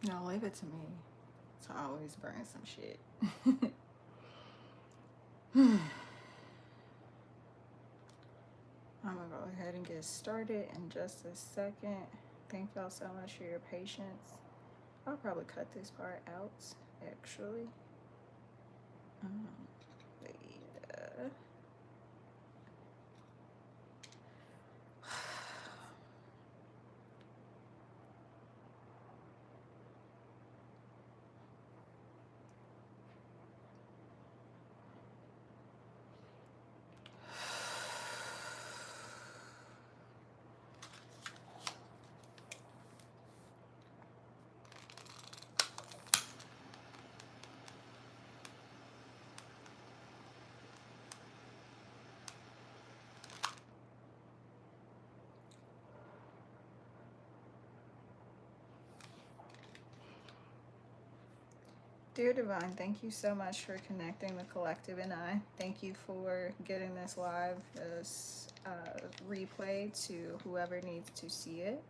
No, leave it to me to always burn some shit. I'm gonna go ahead and get started in just a second. Thank y'all so much for your patience. I'll probably cut this part out, actually. Um, but yeah. Dear Divine, thank you so much for connecting the collective and I. Thank you for getting this live, this replay to whoever needs to see it.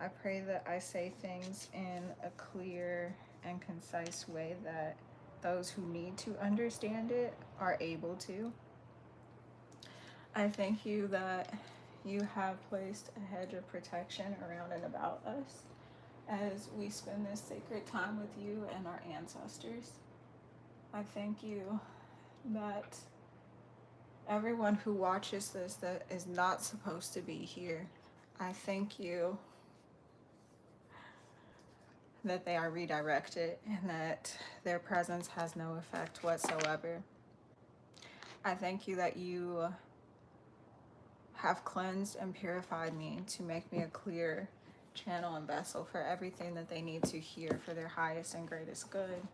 I pray that I say things in a clear and concise way that those who need to understand it are able to. I thank you that you have placed a hedge of protection around and about us as we spend this sacred time with you and our ancestors. I thank you that everyone who watches this that is not supposed to be here, I thank you that they are redirected and that their presence has no effect whatsoever. I thank you that you have cleansed and purified me to make me a clear channel and vessel for everything that they need to hear for their highest and greatest good.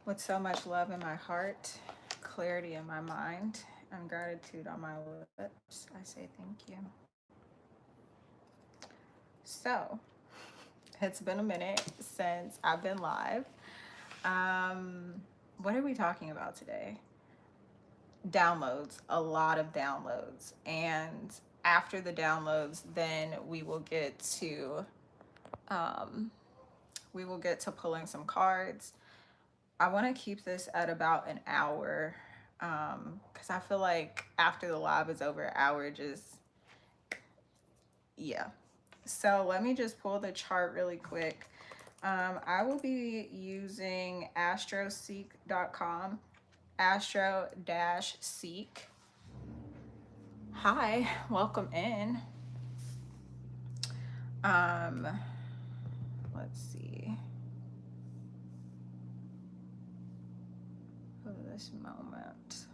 With so much love in my heart, clarity in my mind, and gratitude on my lips, I say thank you. So, it's been a minute since I've been live. What are we talking about today? Downloads, a lot of downloads. And after the downloads, then we will get to pulling some cards. I want to keep this at about an hour because I feel like after the live is over, hour just, yeah. So let me just pull the chart really quick. I will be using astroseek.com, astro-seek. Hi, welcome in. Let's see. For this moment.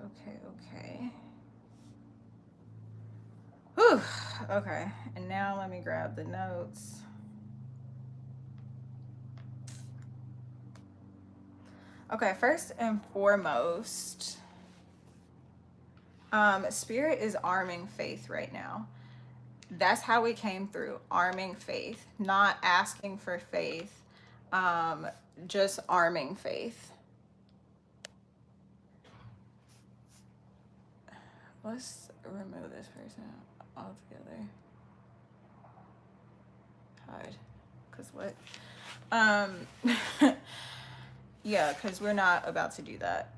Okay. Whew. Okay, and now let me grab the notes. Okay, first and foremost, Spirit is arming faith right now. That's how we came through, arming faith, not asking for faith, just arming faith. Let's remove this person altogether. Hide, cause what? Yeah, cause we're not about to do that.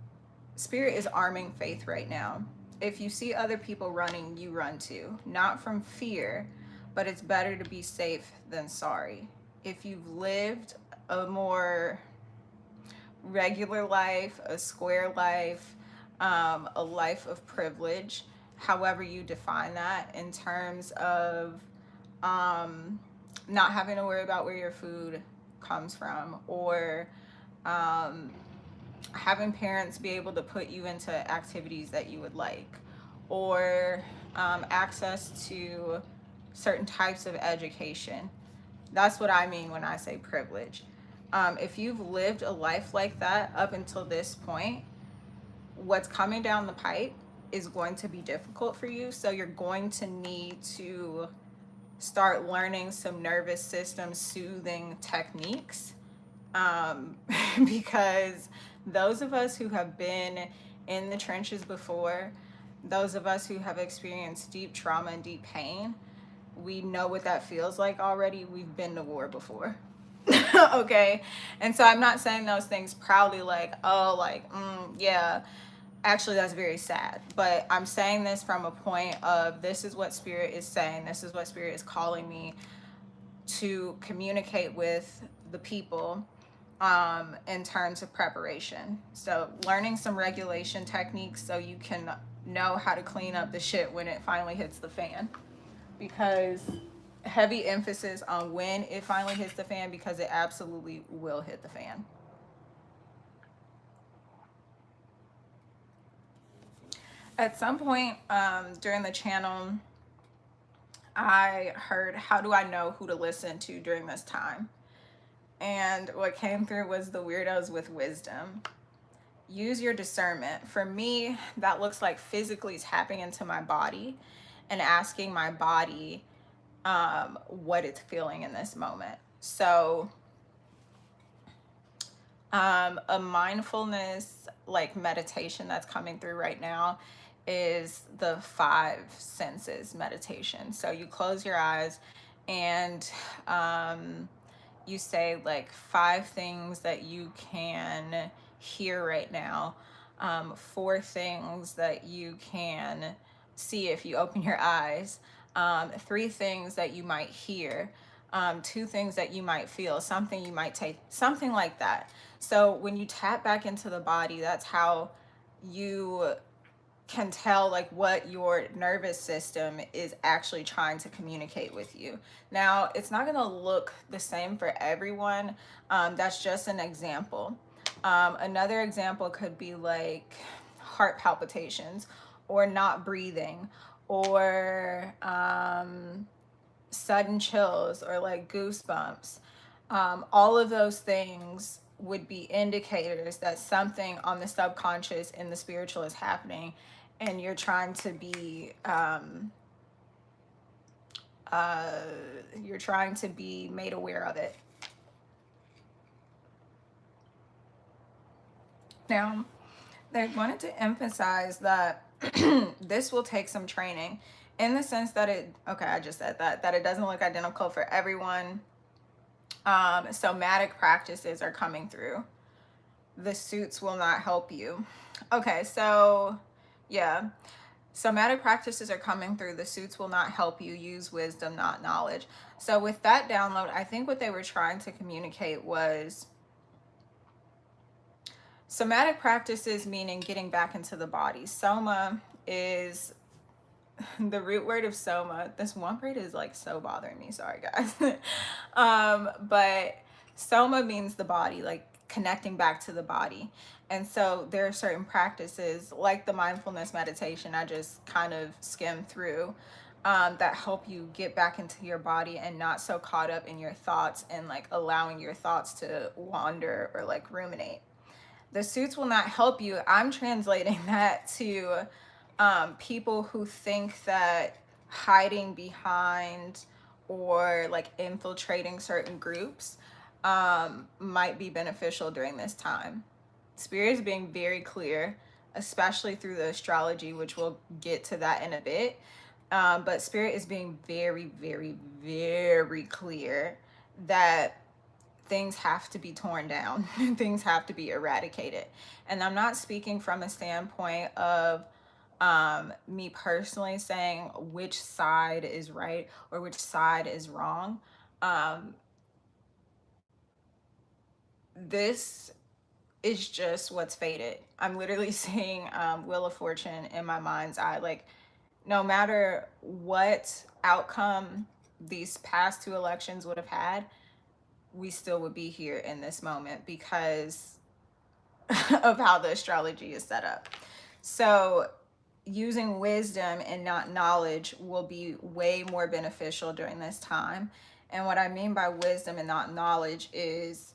Spirit is arming faith right now. If you see other people running, you run too. Not from fear, but it's better to be safe than sorry. If you've lived a more regular life, a square life, a life of privilege, however you define that, in terms of not having to worry about where your food comes from, or having parents be able to put you into activities that you would like, or access to certain types of education. That's what I mean when I say privilege. If you've lived a life like that up until this point, what's coming down the pipe is going to be difficult for you. So you're going to need to start learning some nervous system soothing techniques, because those of us who have been in the trenches before, those of us who have experienced deep trauma and deep pain, we know what that feels like already. We've been to war before. Okay. And so I'm not saying those things proudly, like, oh, like, yeah, actually that's very sad, but I'm saying this from a point of, this is what spirit is saying, this is what spirit is calling me to communicate with the people in terms of preparation. So learning some regulation techniques so you can know how to clean up the shit when it finally hits the fan, because heavy emphasis on when it finally hits the fan, because it absolutely will hit the fan. At some point during the channel, I heard, how do I know who to listen to during this time? And what came through was the weirdos with wisdom. Use your discernment. For me, that looks like physically tapping into my body and asking my body what it's feeling in this moment. So a mindfulness like meditation that's coming through right now is the 5 senses meditation. So you close your eyes and you say like 5 things that you can hear right now, 4 things that you can see if you open your eyes, 3 things that you might hear, 2 things that you might feel, something you might take, something like that. So when you tap back into the body, that's how you can tell like what your nervous system is actually trying to communicate with you. Now, it's not going to look the same for everyone. That's just an example. Another example could be like heart palpitations, or not breathing, or sudden chills, or like goosebumps. All of those things would be indicators that something on the subconscious and the spiritual is happening, and you're trying to be made aware of it. Now, they wanted to emphasize that this will take some training, in the sense that I just said that it doesn't look identical for everyone. Somatic practices are coming through. The suits will not help you. Okay, so yeah, somatic practices are coming through. The suits will not help you. Use wisdom, not knowledge. So with that download, I think what they were trying to communicate was somatic practices, meaning getting back into the body. Soma is the root word of soma. This one word is like so bothering me, sorry guys. But soma means the body, like connecting back to the body. And so there are certain practices like the mindfulness meditation I just kind of skimmed through, that help you get back into your body and not so caught up in your thoughts, and like allowing your thoughts to wander or like ruminate. The suits will not help you. I'm translating that to people who think that hiding behind or like infiltrating certain groups might be beneficial during this time. Spirit is being very clear, especially through the astrology, which we'll get to that in a bit. But Spirit is being very, very, very clear that things have to be torn down. Things have to be eradicated. And I'm not speaking from a standpoint of me personally saying which side is right or which side is wrong. This is just what's fated. I'm literally seeing Wheel of Fortune in my mind's eye. Like, no matter what outcome these past 2 elections would have had, we still would be here in this moment because of how the astrology is set up. So using wisdom and not knowledge will be way more beneficial during this time. And what I mean by wisdom and not knowledge is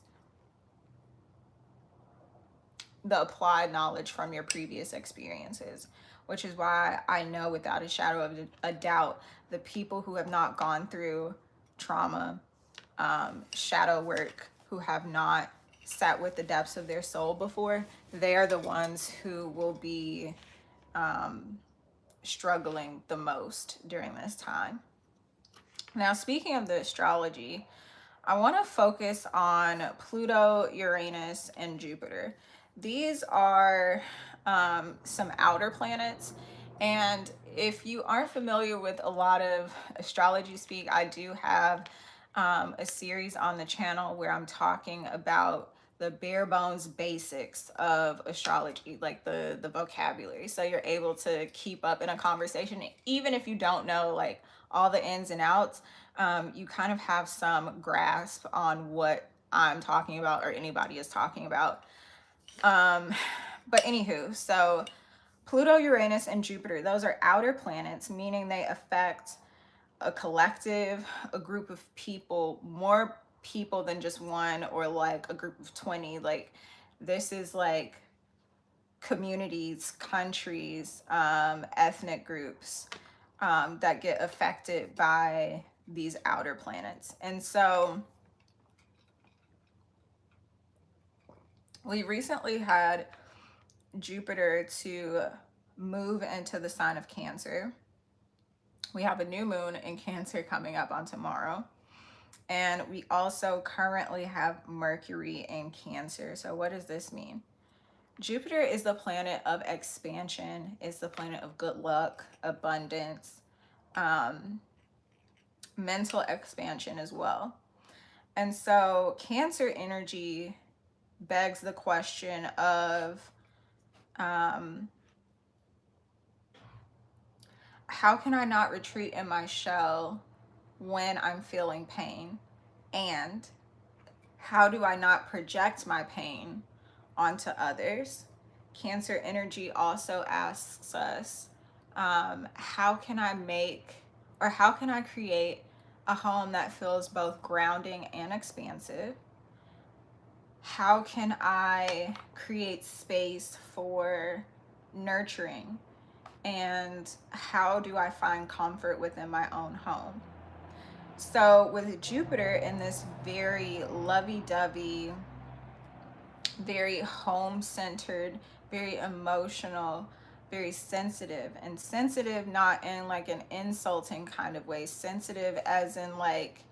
the applied knowledge from your previous experiences, which is why I know without a shadow of a doubt, the people who have not gone through trauma, shadow work, who have not sat with the depths of their soul before, they are the ones who will be struggling the most during this time. Now, speaking of the astrology, I want to focus on Pluto, Uranus, and Jupiter. These are some outer planets. And if you aren't familiar with a lot of astrology speak, I do have a series on the channel where I'm talking about the bare bones basics of astrology, like the vocabulary. So you're able to keep up in a conversation, even if you don't know like all the ins and outs. You kind of have some grasp on what I'm talking about or anybody is talking about. But anywho, so Pluto, Uranus, and Jupiter, those are outer planets, meaning they affect a collective, a group of people, more people than just one, or like a group of 20. Like, this is like communities, countries, ethnic groups that get affected by these outer planets. And so we recently had Jupiter to move into the sign of Cancer. We have a new moon in Cancer coming up on tomorrow. And we also currently have Mercury in Cancer. So what does this mean? Jupiter is the planet of expansion. It's the planet of good luck, abundance, mental expansion as well. And so Cancer energy begs the question of how can I not retreat in my shell when I'm feeling pain? And how do I not project my pain onto others? Cancer energy also asks us, how can I make, or how can I create a home that feels both grounding and expansive? How can I create space for nurturing? And how do I find comfort within my own home? So with Jupiter in this very lovey-dovey, very home-centered, very emotional, very sensitive, and sensitive not in like an insulting kind of way, sensitive as in like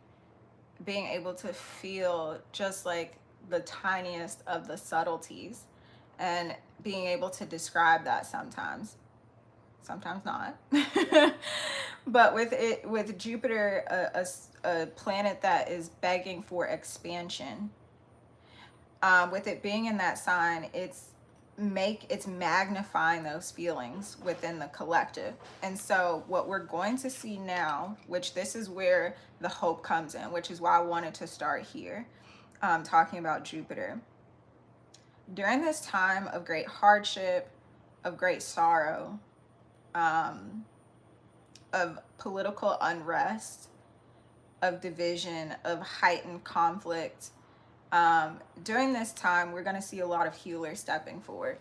being able to feel just like the tiniest of the subtleties and being able to describe that sometimes not. But with Jupiter, a planet that is begging for expansion, with it being in that sign, it's magnifying those feelings within the collective. And so what we're going to see now, which this is where the hope comes in, which is why I wanted to start here, talking about Jupiter. During this time of great hardship, of great sorrow, of political unrest, of division, of heightened conflict, during this time, we're going to see a lot of healers stepping forward.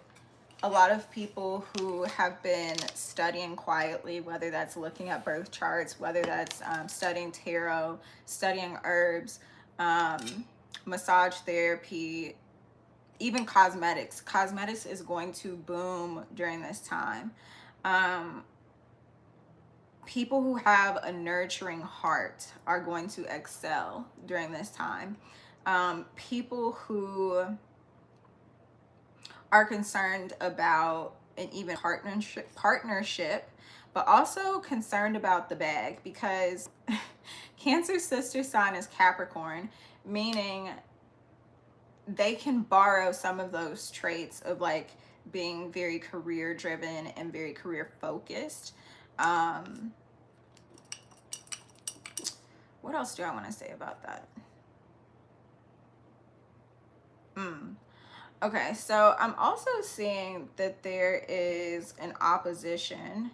A lot of people who have been studying quietly, whether that's looking at birth charts, whether that's studying tarot, studying herbs, massage therapy, even cosmetics. Cosmetics is going to boom during this time. People who have a nurturing heart are going to excel during this time. People who are concerned about an even partnership, but also concerned about the bag, because Cancer's sister sign is Capricorn, meaning they can borrow some of those traits of like being very career driven and very career focused. What else do I want to say about that? Okay, so I'm also seeing that there is an opposition.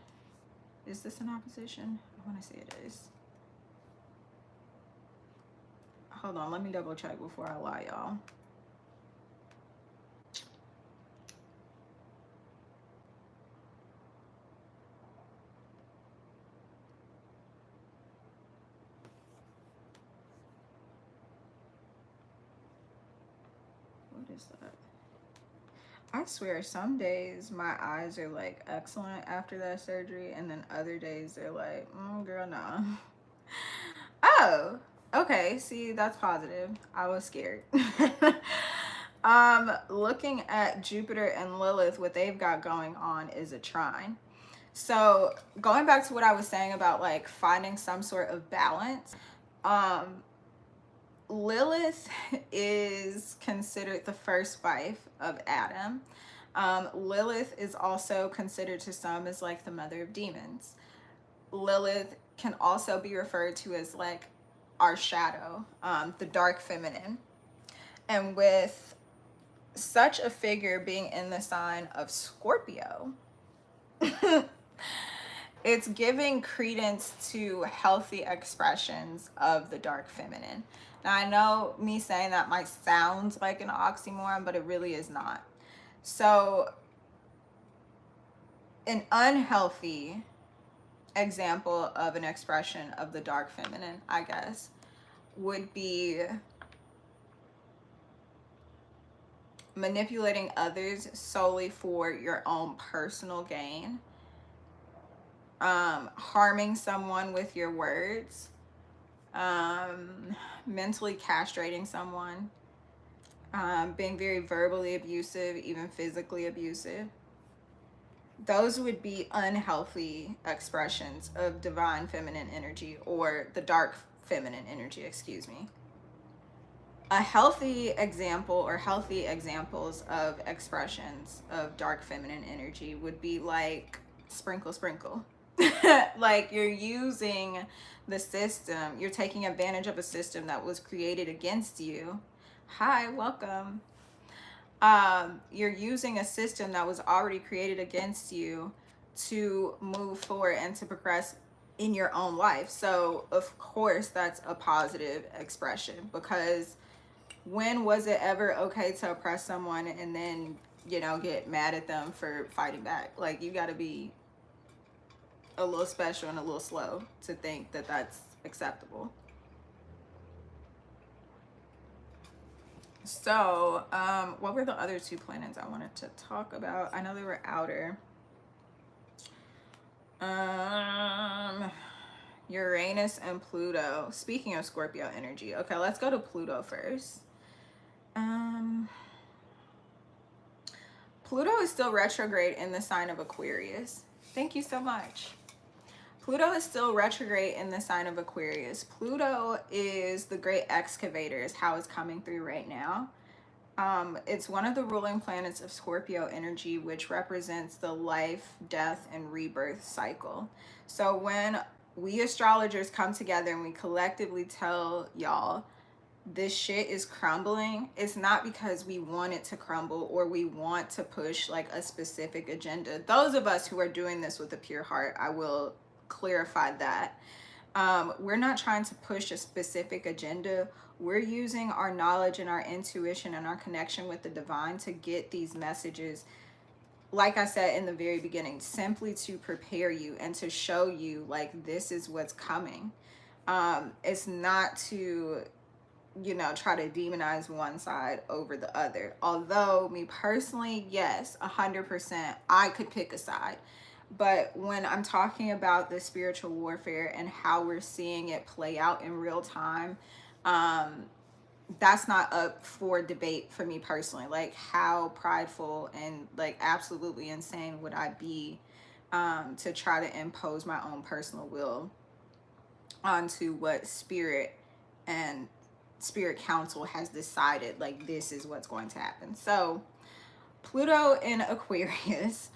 Is this an opposition? I want to say it is. Hold on, let me double check before I lie, y'all. What is that? I swear, some days my eyes are like excellent after that surgery, and then other days they're like, girl, nah. Oh, okay. See, that's positive. I was scared. Looking at Jupiter and Lilith, what they've got going on is a trine. So going back to what I was saying about like finding some sort of balance, um, Lilith is considered the first wife of Adam. Lilith is also considered to some as like the mother of demons. Lilith can also be referred to as like our shadow, the dark feminine. And with such a figure being in the sign of Scorpio, it's giving credence to healthy expressions of the dark feminine. Now, I know me saying that might sound like an oxymoron, but it really is not. So, an unhealthy example of an expression of the dark feminine, I guess, would be manipulating others solely for your own personal gain, harming someone with your words, mentally castrating someone, being very verbally abusive, even physically abusive. Those would be unhealthy expressions of divine feminine energy, or the dark feminine energy, excuse me. A healthy example, or healthy examples of expressions of dark feminine energy, would be like sprinkle sprinkle. Like you're using the system, you're taking advantage of a system that was created against you. Hi, welcome. You're using a system that was already created against you to move forward and to progress in your own life. So of course that's a positive expression, because when was it ever okay to oppress someone and then, you know, get mad at them for fighting back? Like, you got to be a little special and a little slow to think that that's acceptable. So, what were the other two planets I wanted to talk about? I know they were outer. Uranus and Pluto. Speaking of Scorpio energy, okay, let's go to Pluto first. Pluto is still retrograde in the sign of Aquarius. Thank you so much. Pluto is still retrograde in the sign of Aquarius. Pluto is the great excavator, is how it's coming through right now. It's one of the ruling planets of Scorpio energy, which represents the life, death, and rebirth cycle. So when we astrologers come together and we collectively tell y'all this shit is crumbling, it's not because we want it to crumble or we want to push like a specific agenda. Those of us who are doing this with a pure heart, I will clarify that. We're not trying to push a specific agenda. We're using our knowledge and our intuition and our connection with the divine to get these messages, like I said in the very beginning, simply to prepare you and to show you like this is what's coming. It's not to, you know, try to demonize one side over the other. Although me personally, yes, 100%, I could pick a side. But when I'm talking about the spiritual warfare and how we're seeing it play out in real time, that's not up for debate for me personally. Like, how prideful and like absolutely insane would I be to try to impose my own personal will onto what spirit and spirit council has decided, like this is what's going to happen. So Pluto in Aquarius.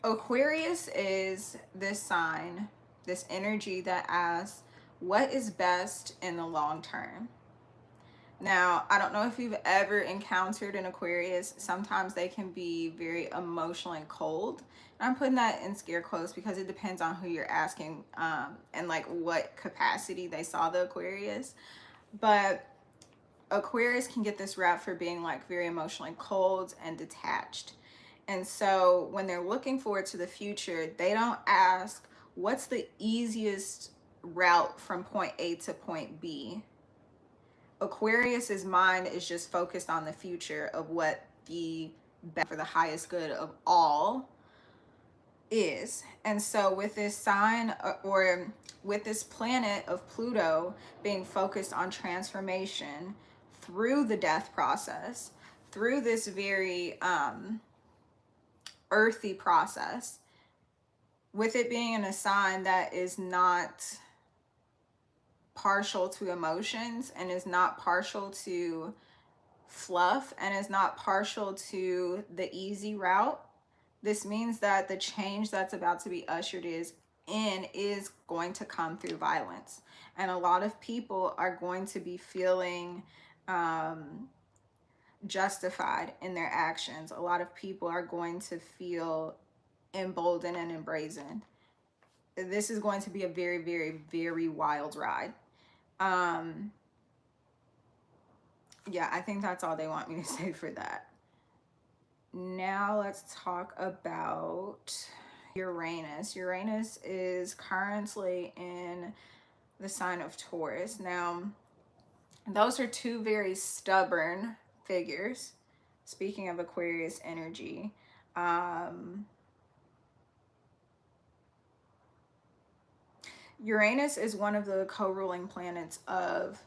Aquarius is this sign, this energy that asks, what is best in the long term? Now, I don't know if you've ever encountered an Aquarius. Sometimes they can be very emotional and cold. And I'm putting that in scare quotes because it depends on who you're asking and like what capacity they saw the Aquarius. But Aquarius can get this rap for being like very emotionally cold and detached. And so when they're looking forward to the future, they don't ask, what's the easiest route from point A to point B? Aquarius's mind is just focused on the future of what the best for the highest good of all is. And so with this sign, or with this planet of Pluto being focused on transformation through the death process, through this very earthy process, with it being in a sign that is not partial to emotions and is not partial to fluff and is not partial to the easy route, this means that the change that's about to be ushered is going to come through violence. And a lot of people are going to be feeling justified in their actions. A lot of people are going to feel emboldened and embrazened. This is going to be a very, very, very wild ride. Yeah, I think that's all they want me to say for that. Now let's talk about Uranus. Uranus is currently in the sign of Taurus. Now, those are two very stubborn figures. Speaking of Aquarius energy, Uranus is one of the co-ruling planets of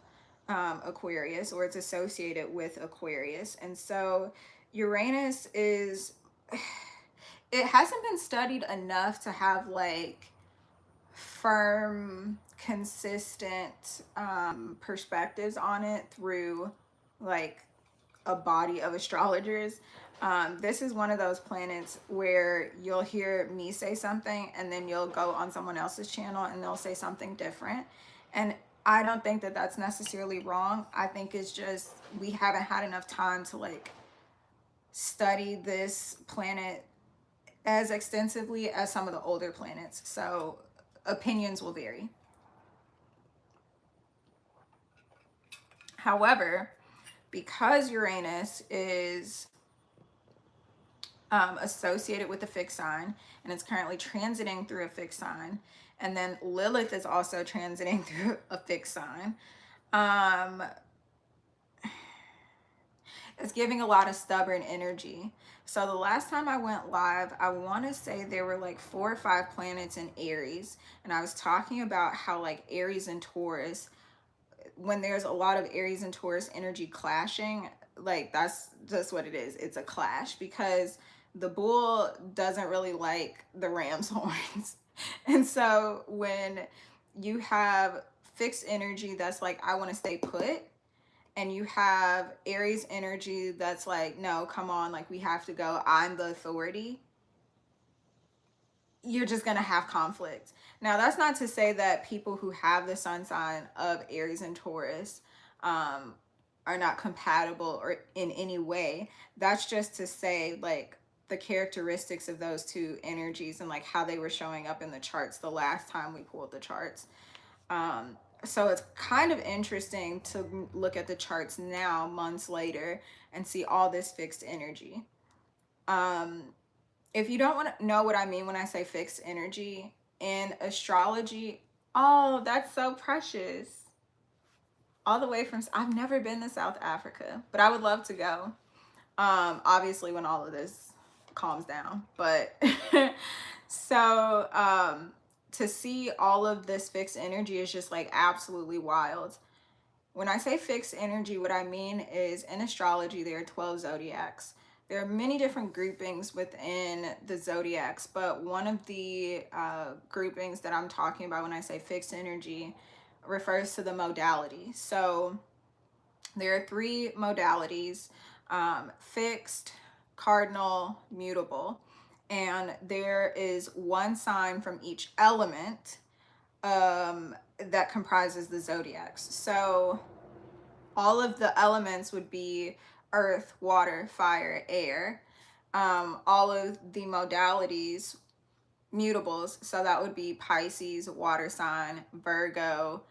Aquarius, or it's associated with Aquarius. And so Uranus is, it hasn't been studied enough to have like firm, consistent perspectives on it through like a body of astrologers. This is one of those planets where you'll hear me say something and then you'll go on someone else's channel and they'll say something different. And I don't think that that's necessarily wrong. I think it's just we haven't had enough time to like study this planet as extensively as some of the older planets. So opinions will vary. However, because Uranus is associated with a fixed sign and it's currently transiting through a fixed sign, and then Lilith is also transiting through a fixed sign, it's giving a lot of stubborn energy. So the last time I went live, I want to say there were like 4 or 5 planets in Aries, and I was talking about how like Aries and Taurus, when there's a lot of Aries and Taurus energy clashing, like that's just what it is. It's a clash because the bull doesn't really like the ram's horns. And so when you have fixed energy that's like, I want to stay put, and you have Aries energy that's like, no, come on, like we have to go, I'm the authority, you're just going to have conflict. Now, that's not to say that people who have the sun sign of Aries and Taurus are not compatible or in any way. That's just to say like the characteristics of those two energies and like how they were showing up in the charts the last time we pulled the charts. So it's kind of interesting to look at the charts now, months later, and see all this fixed energy. If you don't want to know what I mean when I say fixed energy in astrology, oh, that's so precious. All the way from, I've never been to South Africa, but I would love to go. Obviously when all of this calms down, but so to see all of this fixed energy is just like absolutely wild. When I say fixed energy, what I mean is in astrology there are 12 zodiacs. There are many different groupings within the zodiacs, but one of the groupings that I'm talking about when I say fixed energy refers to the modality. So there are 3 modalities: fixed, cardinal, mutable, and there is one sign from each element that comprises the zodiacs. So all of the elements would be earth, water, fire, air. All of the modalities, mutables, so that would be Pisces, water sign, Virgo,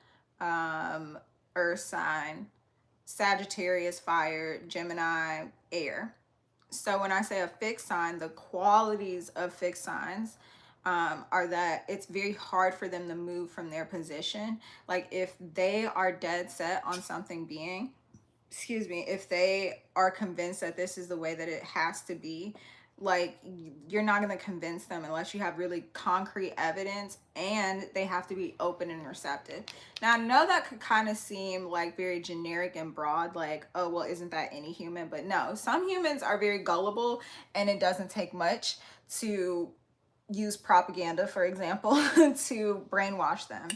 earth sign, Sagittarius, fire, Gemini, air. So when I say a fixed sign, the qualities of fixed signs are that it's very hard for them to move from their position. Like if they are dead set on something being, if they are convinced that this is the way that it has to be, like, you're not going to convince them unless you have really concrete evidence, and they have to be open and receptive. Now, I know that could kind of seem like very generic and broad, like, oh, well, isn't that any human? But no, some humans are very gullible, and it doesn't take much to use propaganda, for example, to brainwash them.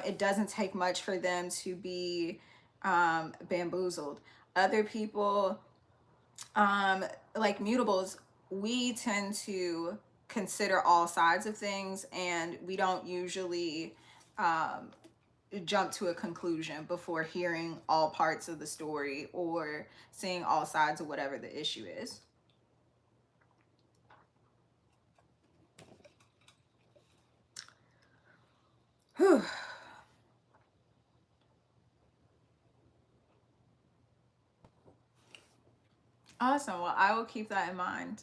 It doesn't take much for them to be bamboozled. Other people, like mutables, we tend to consider all sides of things, and we don't usually jump to a conclusion before hearing all parts of the story or seeing all sides of whatever the issue is. Whew. Awesome. Well, I will keep that in mind.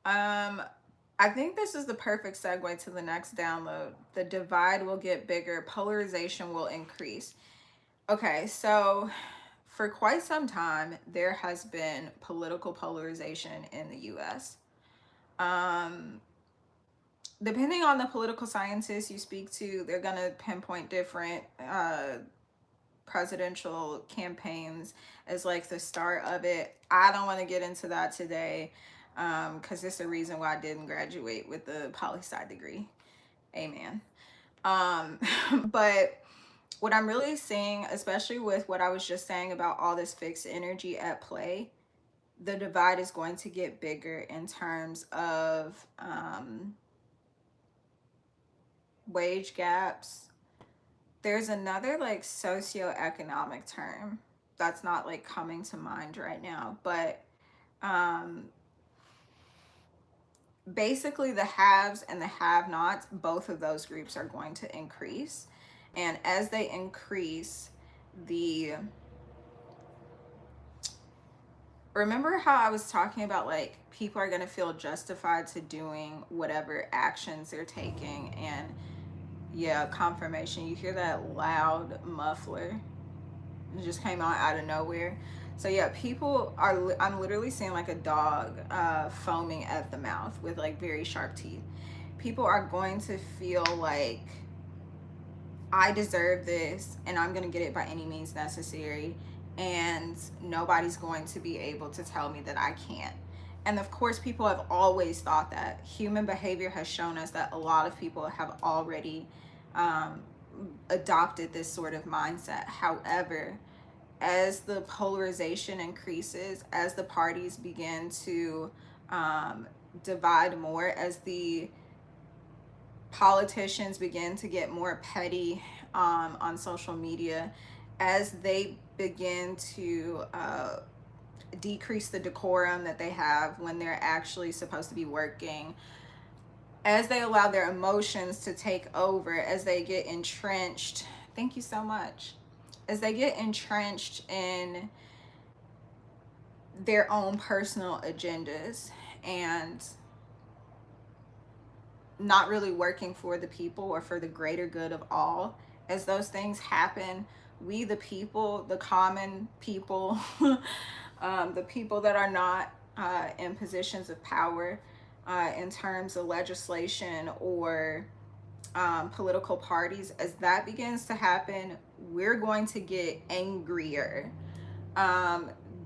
I think this is the perfect segue to the next download. The divide will get bigger, polarization will increase. Okay, so for quite some time, there has been political polarization in the US. Depending on the political scientists you speak to, they're going to pinpoint different presidential campaigns as like the start of it. I don't want to get into that today, because it's the reason why I didn't graduate with the poli-sci degree. Amen. But what I'm really seeing, especially with what I was just saying about all this fixed energy at play, the divide is going to get bigger in terms of wage gaps. There's another like socioeconomic term that's not like coming to mind right now, but basically the haves and the have-nots, both of those groups are going to increase. And as they increase, remember how I was talking about like people are going to feel justified to doing whatever actions they're taking. And yeah, confirmation, you hear that loud muffler, it just came out of nowhere. So yeah, people are, I'm literally seeing like a dog foaming at the mouth with like very sharp teeth. People are going to feel like, I deserve this and I'm going to get it by any means necessary, and nobody's going to be able to tell me that I can't. And of course, people have always thought that. Human behavior has shown us that a lot of people have already adopted this sort of mindset. However, as the polarization increases, as the parties begin to divide more, as the politicians begin to get more petty on social media, as they begin to decrease the decorum that they have when they're actually supposed to be working, as they allow their emotions to take over, as they get entrenched, thank you so much, as they get entrenched in their own personal agendas and not really working for the people or for the greater good of all, as those things happen, we the people, the common people, the people that are not in positions of power in terms of legislation or political parties, as that begins to happen, we're going to get angrier.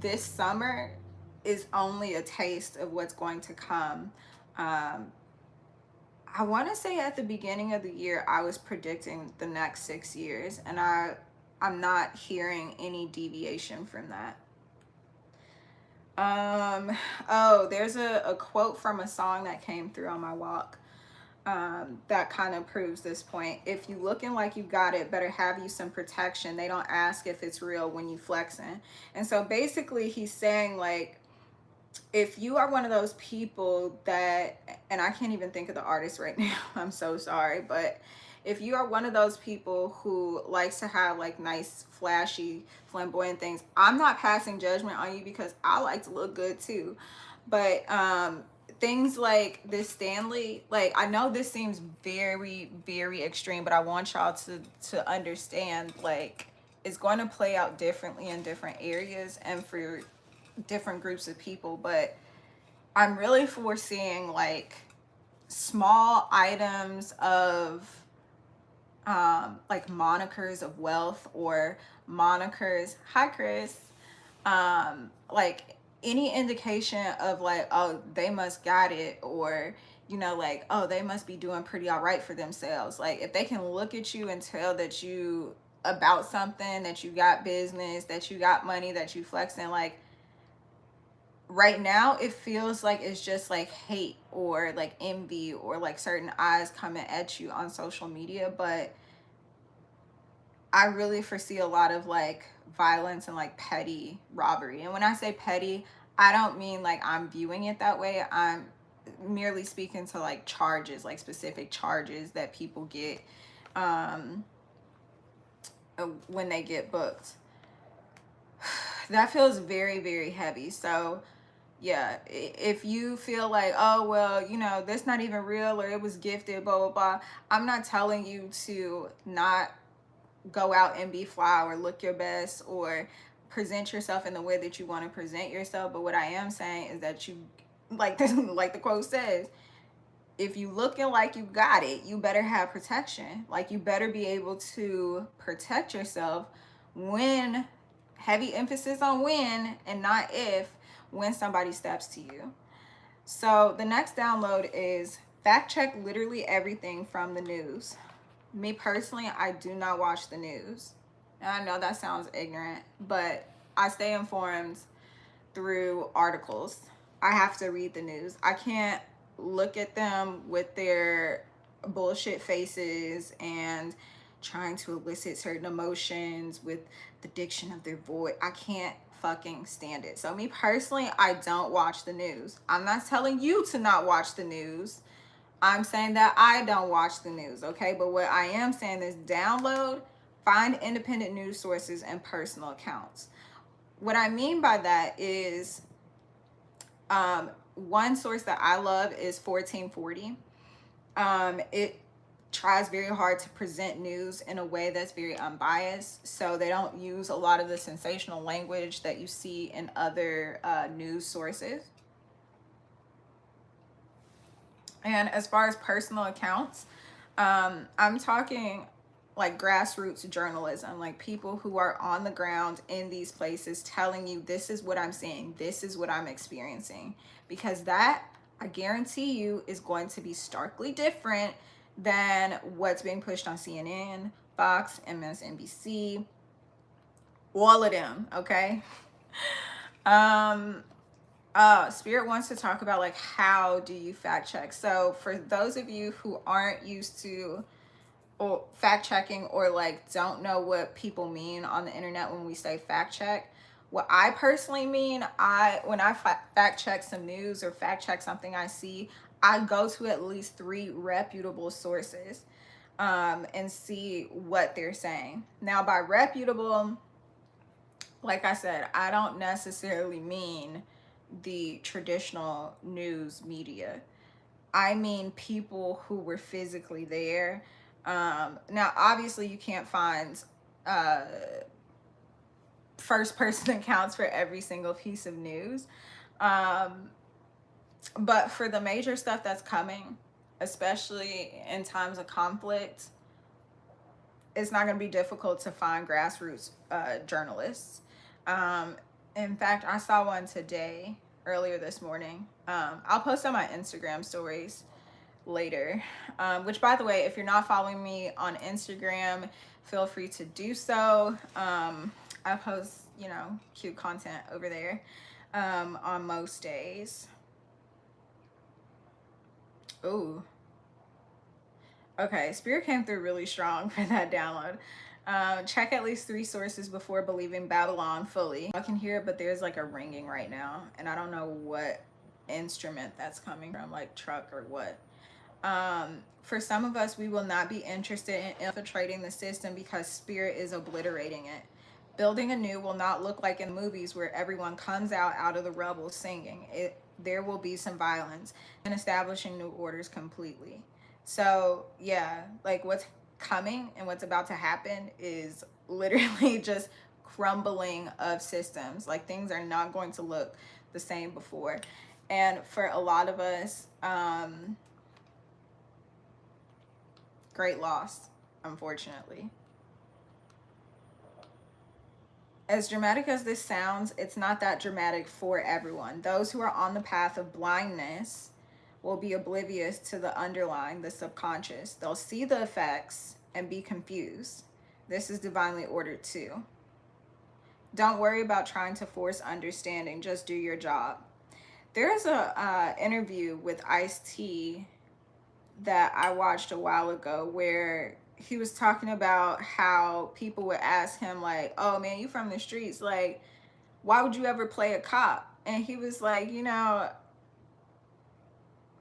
This summer is only a taste of what's going to come. I want to say at the beginning of the year, I was predicting the next 6 years, and I'm not hearing any deviation from that. Oh, there's a quote from a song that came through on my walk that kind of proves this point. If you looking like you got it, better have you some protection. They don't ask if it's real when you flexing. And so basically he's saying like, if you are one of those people that, and I can't even think of the artist right now, I'm so sorry, but if you are one of those people who likes to have like nice, flashy, flamboyant things, I'm not passing judgment on you because I like to look good too. But things like this Stanley, like, I know this seems very, very extreme, but I want y'all to understand, like, it's going to play out differently in different areas and for different groups of people. But I'm really foreseeing like small items of like monikers of wealth or monikers. Hi, Chris. Like any indication of like, oh, they must got it, or like, oh, they must be doing pretty all right for themselves. Like if they can look at you and tell that you about something, that you got business, that you got money, that you flexing, like right now it feels like it's just like hate or like envy or like certain eyes coming at you on social media. But I really foresee a lot of like violence and like petty robbery. And when I say petty, I don't mean like I'm viewing it that way. I'm merely speaking to like charges, like specific charges that people get um when they get booked. That feels very, very heavy. So yeah, if you feel like, oh well, that's not even real, or it was gifted, blah blah blah, I'm not telling you to not go out and be fly or look your best or present yourself in the way that you want to present yourself. But what I am saying is that you, like this, like the quote says, if you looking like you got it, you better have protection. Like you better be able to protect yourself when, heavy emphasis on when and not if, when somebody steps to you. So the next download is fact check literally everything from the news. Me personally, I do not watch the news. And I know that sounds ignorant, but I stay informed through articles. I have to read the news. I can't look at them with their bullshit faces and trying to elicit certain emotions with the diction of their voice. I can't fucking stand it. So me personally, I don't watch the news. I'm not telling you to not watch the news. I'm saying that I don't watch the news, okay? But what I am saying is download, find independent news sources and personal accounts. What I mean by that is one source that I love is 1440. It tries very hard to present news in a way that's very unbiased. So they don't use a lot of the sensational language that you see in other news sources. And as far as personal accounts, I'm talking like grassroots journalism, like people who are on the ground in these places telling you, this is what I'm seeing, this is what I'm experiencing. Because that, I guarantee you, is going to be starkly different than what's being pushed on CNN, Fox, MSNBC, all of them, okay? Spirit wants to talk about like, how do you fact check? So for those of you who aren't used to or fact checking, or like don't know what people mean on the internet when we say fact check, what I personally mean, when I fact check some news or fact check something I see, I go to at least 3 reputable sources and see what they're saying. Now by reputable, like I said, I don't necessarily mean the traditional news media. I mean people who were physically there. Now, obviously, you can't find first person accounts for every single piece of news. But for the major stuff that's coming, especially in times of conflict, it's not going to be difficult to find grassroots journalists. In fact, I saw one today, earlier this morning. I'll post on my Instagram stories later, which by the way, if you're not following me on Instagram, feel free to do so. I post cute content over there on most days. Ooh, okay, Spirit came through really strong for that download. Check at least 3 sources before believing Babylon fully. I can hear it, but there's like a ringing right now, and I don't know what instrument that's coming from, like truck or what. For some of us, we will not be interested in infiltrating the system because Spirit is obliterating it. Building anew will not look like in movies where everyone comes out of the rubble singing. There will be some violence and establishing new orders completely. So yeah, like what's coming and what's about to happen is literally just crumbling of systems. Like things are not going to look the same before. And for a lot of us, great loss, unfortunately. As dramatic as this sounds, it's not that dramatic for everyone. Those who are on the path of blindness will be oblivious to the underlying, the subconscious. They'll see the effects and be confused. This is divinely ordered too. Don't worry about trying to force understanding, just do your job. There's a interview with Ice-T that I watched a while ago where he was talking about how people would ask him like, oh man, you from the streets, like why would you ever play a cop? And he was like, you know,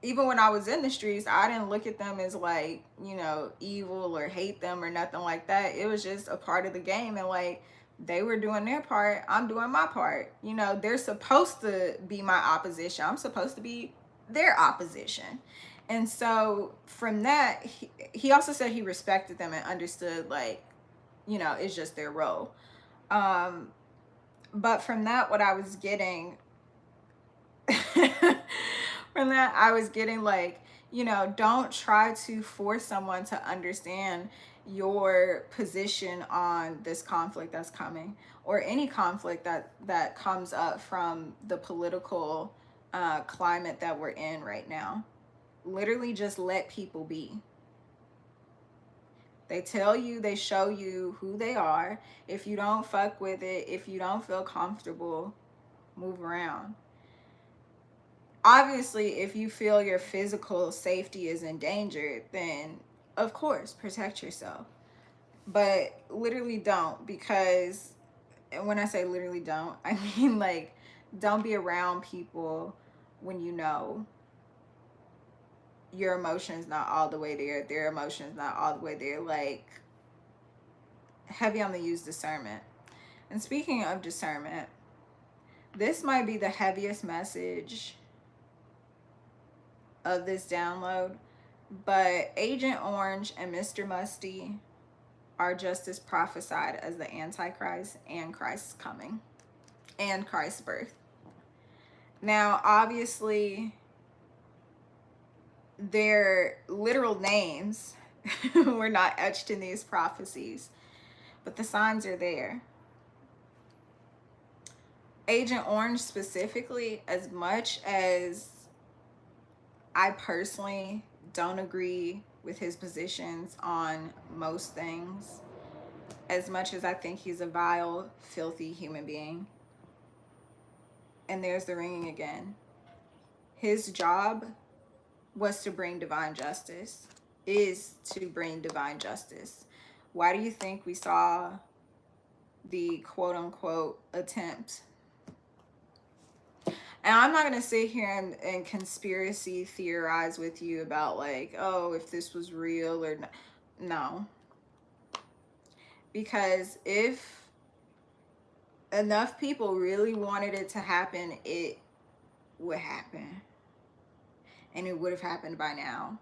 even when I was in the streets, I didn't look at them as like, you know, evil or hate them or nothing like that. It was just a part of the game. And like, they were doing their part, I'm doing my part. You know, they're supposed to be my opposition. I'm supposed to be their opposition. And so from that, he also said he respected them and understood like, you know, it's just their role. But from that, what I was getting from that, I was getting like, you know, don't try to force someone to understand your position on this conflict that's coming, or any conflict that comes up from the political climate that we're in right now. Literally just let people be. They tell you, they show you who they are. If you don't fuck with it, if you don't feel comfortable, move around. Obviously, if you feel your physical safety is endangered, then of course protect yourself. But literally don't, because when I say literally don't, I mean like don't be around people when you know your emotions not all the way there, their emotions not all the way there. Like, heavy on the use discernment. And speaking of discernment, this might be the heaviest message of this download, but Agent Orange and Mr. Musty are just as prophesied as the Antichrist and Christ's coming and Christ's birth. Now, obviously, their literal names were not etched in these prophecies, but the signs are there. Agent Orange specifically, as much as I personally don't agree with his positions on most things, as much as I think he's a vile, filthy human being. And there's the ringing again. His job was to bring divine justice, is to bring divine justice. Why do you think we saw the quote unquote attempt? And I'm not going to sit here and conspiracy theorize with you about like, oh, if this was real or not. No. Because if enough people really wanted it to happen, it would happen. And it would have happened by now.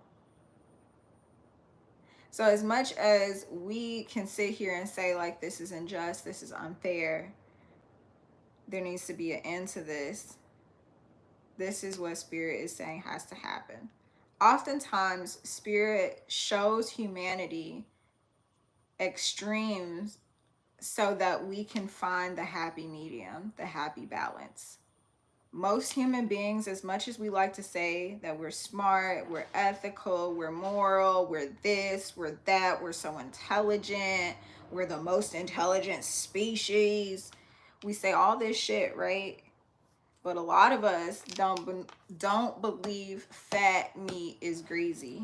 So as much as we can sit here and say like, this is unjust, this is unfair, there needs to be an end to this. This is what Spirit is saying has to happen. Oftentimes, Spirit shows humanity extremes so that we can find the happy medium, the happy balance. Most human beings, as much as we like to say that we're smart, we're ethical, we're moral, we're this, we're that, we're so intelligent, we're the most intelligent species, we say all this shit, right? But a lot of us don't believe fat meat is greasy.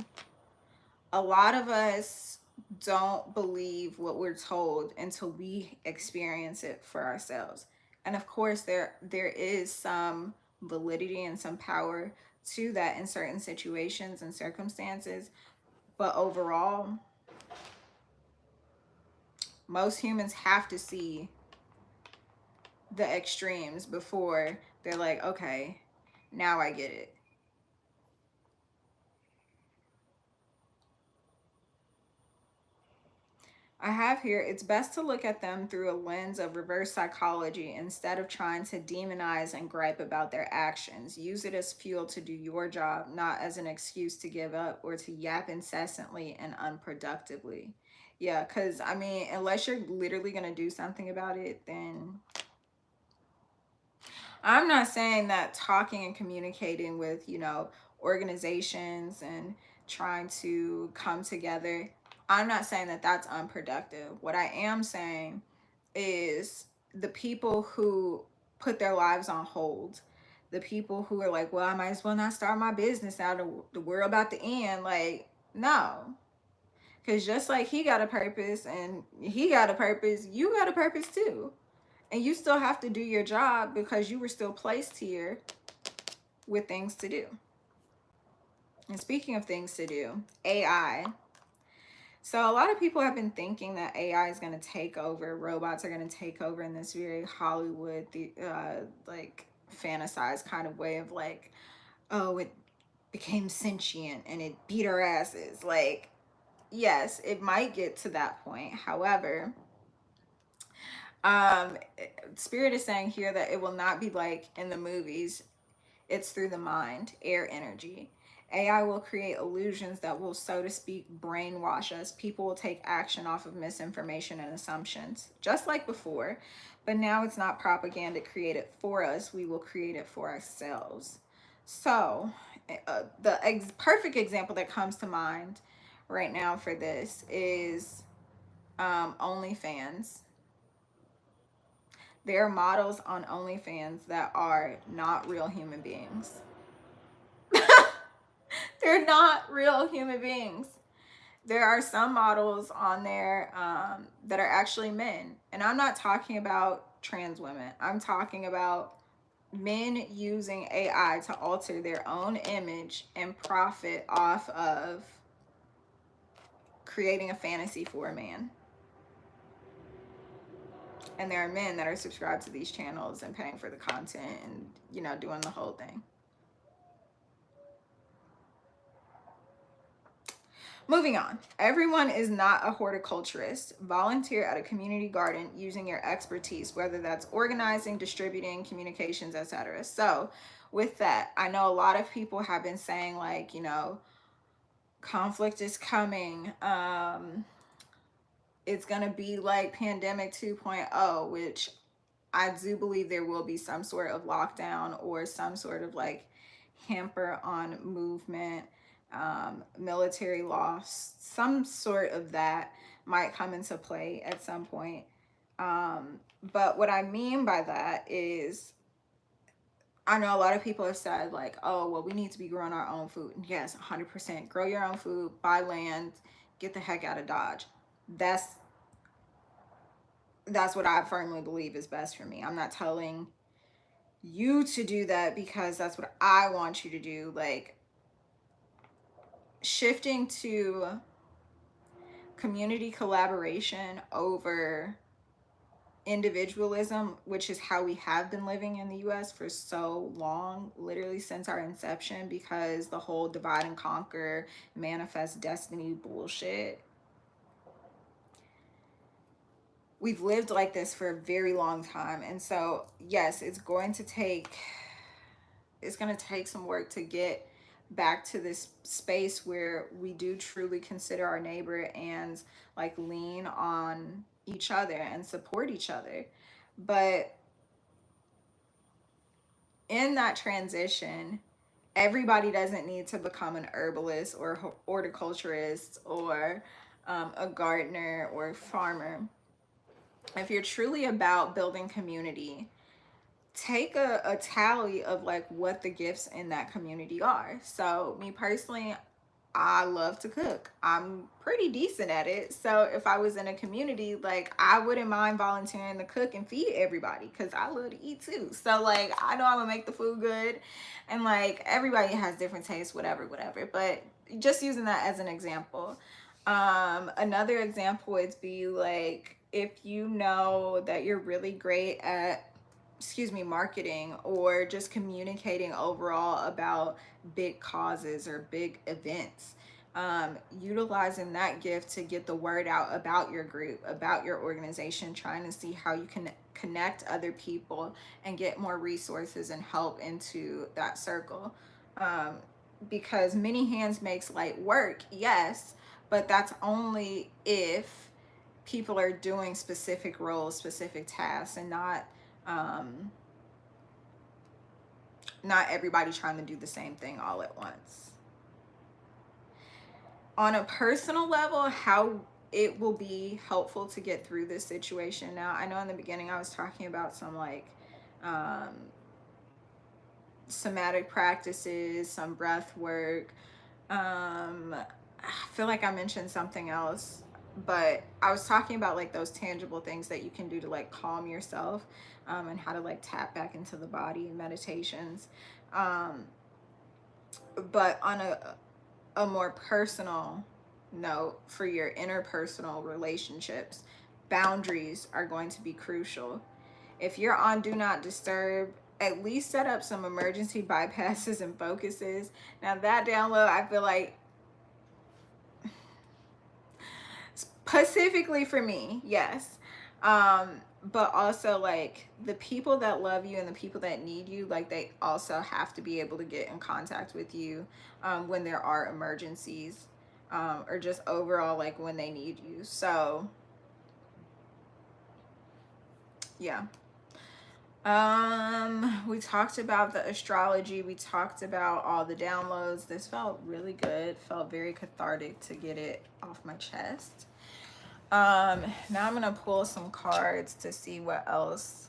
A lot of us don't believe what we're told until we experience it for ourselves. And of course, there is some validity and some power to that in certain situations and circumstances. But overall, most humans have to see the extremes before they're like, okay, now I get it. I have here, it's best to look at them through a lens of reverse psychology instead of trying to demonize and gripe about their actions. Use it as fuel to do your job, not as an excuse to give up or to yap incessantly and unproductively. Yeah, because I mean, unless you're literally going to do something about it, then I'm not saying that talking and communicating with, organizations and trying to come together, I'm not saying that that's unproductive. What I am saying is the people who put their lives on hold, the people who are like, well, I might as well not start my business now, the world about to end. Like, no. Because just like he got a purpose and he got a purpose, you got a purpose too. And you still have to do your job because you were still placed here with things to do. And speaking of things to do, AI. So a lot of people have been thinking that AI is going to take over, robots are going to take over in this very Hollywood, like fantasized kind of way of like, oh, it became sentient and it beat our asses. Like, yes, it might get to that point. However, um, Spirit is saying here that it will not be like in the movies. It's through the mind, air energy. AI will create illusions that will, so to speak, brainwash us. People will take action off of misinformation and assumptions, just like before. But now it's not propaganda created for us, we will create it for ourselves. So, the perfect example that comes to mind right now for this is OnlyFans. There are models on OnlyFans that are not real human beings. They're not real human beings. There are some models on there that are actually men. And I'm not talking about trans women. I'm talking about men using AI to alter their own image and profit off of creating a fantasy for a man. And there are men that are subscribed to these channels and paying for the content and, doing the whole thing. Moving on. Everyone is not a horticulturist. Volunteer at a community garden using your expertise, whether that's organizing, distributing, communications, etc. So, with that, I know a lot of people have been saying, like, conflict is coming. It's going to be like pandemic 2.0, which I do believe there will be some sort of lockdown or some sort of like hamper on movement, military loss, some sort of that might come into play at some point. But what I mean by that is, I know a lot of people have said like, oh, well, we need to be growing our own food. And yes, 100%. Grow your own food, buy land, get the heck out of Dodge. That's what I firmly believe is best for me. I'm not telling you to do that because that's what I want you to do. Like, shifting to community collaboration over individualism, which is how we have been living in the US for so long, literally since our inception, because the whole divide and conquer, manifest destiny bullshit. We've lived like this for a very long time. And so, yes, it's going to take some work to get back to this space where we do truly consider our neighbor and like lean on each other and support each other. But in that transition, everybody doesn't need to become an herbalist or horticulturist or a gardener or farmer. If you're truly about building community, take a tally of like what the gifts in that community are. So me personally, I love to cook. I'm pretty decent at it. So if I was in a community, like I wouldn't mind volunteering to cook and feed everybody because I love to eat too. So like I know I'm gonna make the food good, and like everybody has different tastes, whatever. But just using that as an example. Another example would be like if you know that you're really great at marketing or just communicating overall about big causes or big events. utilizing that gift to get the word out about your group, about your organization, trying to see how you can connect other people and get more resources and help into that circle. Um, because many hands makes light work, yes, but that's only if people are doing specific roles, specific tasks, and um, not everybody trying to do the same thing all at once. On a personal level, how it will be helpful to get through this situation. Now, I know in the beginning I was talking about some like um, somatic practices, some breath work. I feel like I mentioned something else, but I was talking about like those tangible things that you can do to like calm yourself, and how to like tap back into the body, meditations. Um, but on a more personal note, for your interpersonal relationships, boundaries are going to be crucial. If you're on do not disturb, at least set up some emergency bypasses and focuses. Now that download, I feel like specifically for me, yes. But also like the people that love you and the people that need you, like they also have to be able to get in contact with you when there are emergencies, or just overall like when they need you. So yeah. We talked about the astrology, we talked about all the downloads. This felt really good, felt very cathartic to get it off my chest. Now I'm gonna pull some cards to see what else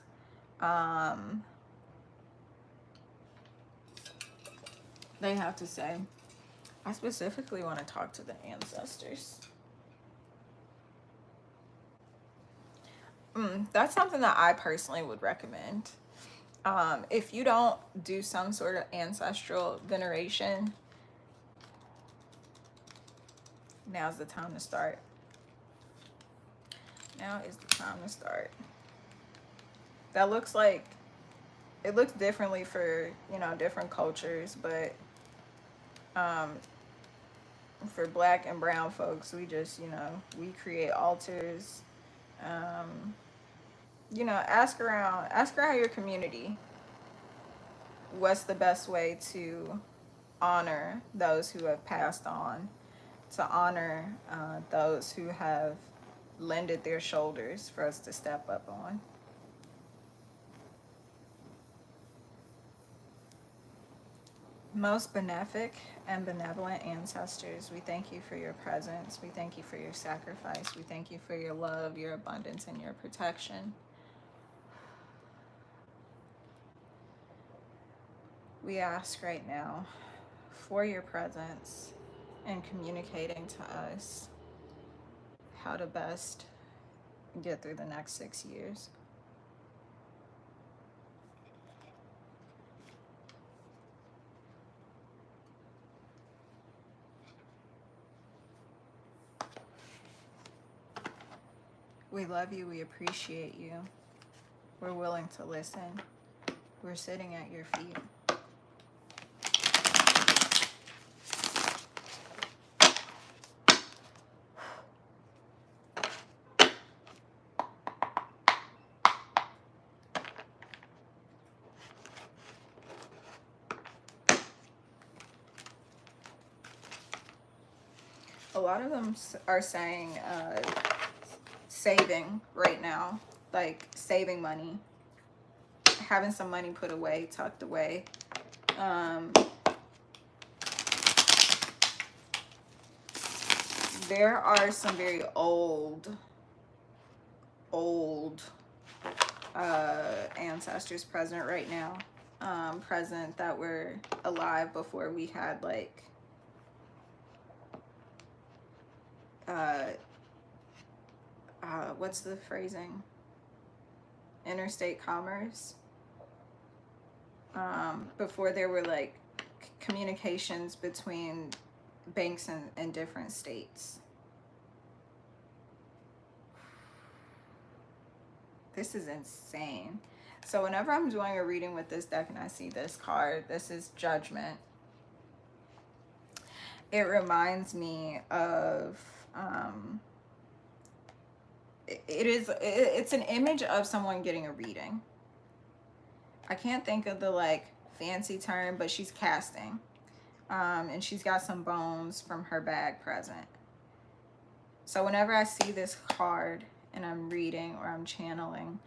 they have to say. I specifically want to talk to the ancestors. That's something that I personally would recommend. If you don't do some sort of ancestral veneration, now's the time to start. Now is the time to start. That looks like, it looks differently for, you know, different cultures, but for black and brown folks, we just, you know, we create altars. You know, ask around your community what's the best way to honor those who have passed on, to honor those who have lended their shoulders for us to step up on. Most benefic and benevolent ancestors, we thank you for your presence. We thank you for your sacrifice. We thank you for your love, your abundance, and your protection. We ask right now for your presence and communicating to us how to best get through the next 6 years. We love you. We appreciate you. We're willing to listen. We're sitting at your feet. A lot of them are saying saving right now, like saving money, having some money put away, tucked away. There are some very old ancestors present right now, present that were alive before we had like what's the phrasing? Interstate commerce. Before there were like communications between banks in different states. This is insane. So whenever I'm doing a reading with this deck and I see this card, this is Judgment. it reminds me of it's an image of someone getting a reading. I can't think of the like fancy term, but she's casting. And she's got some bones from her bag present. So whenever I see this card and I'm reading or I'm channeling,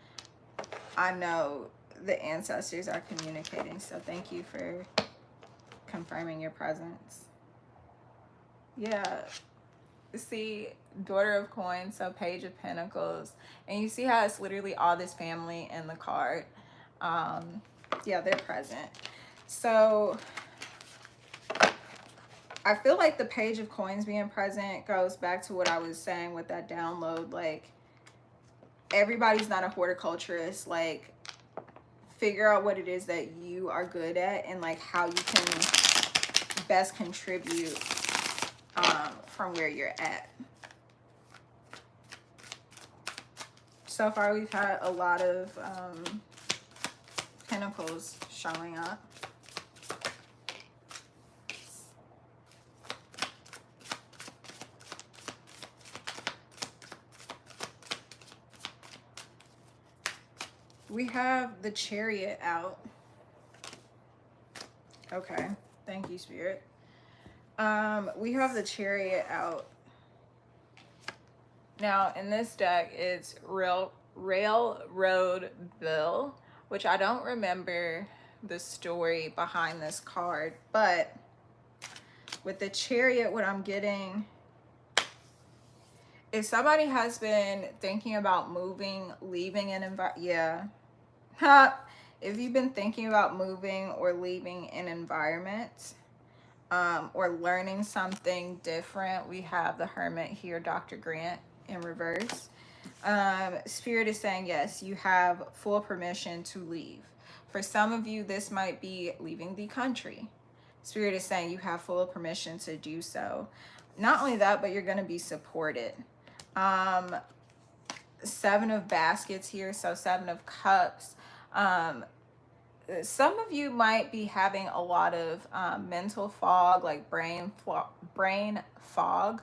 I know the ancestors are communicating. So thank you for confirming your presence. Yeah. See, Daughter of Coins, so Page of Pentacles. And you see how it's literally all this family in the card. Yeah, they're present. So I feel like the Page of Coins being present goes back to what I was saying with that download. Like, everybody's not a horticulturist. Like, figure out what it is that you are good at and like how you can best contribute from where you're at. So far we've had a lot of pentacles showing up. We have the Chariot out. Okay, thank you, Spirit. We have the Chariot out. Now, in this deck, it's Railroad Bill, which I don't remember the story behind this card, but with the Chariot, what I'm getting is somebody has been thinking about moving, leaving an environment. Yeah. If you've been thinking about moving or leaving an environment, or learning something different, we have the Hermit here, Dr. Grant, in reverse. Spirit is saying, yes, you have full permission to leave. For some of you, this might be leaving the country. Spirit is saying you have full permission to do so. Not only that, but you're going to be supported. 7 of Baskets here, so 7 of Cups. Some of you might be having a lot of mental fog, like brain fog,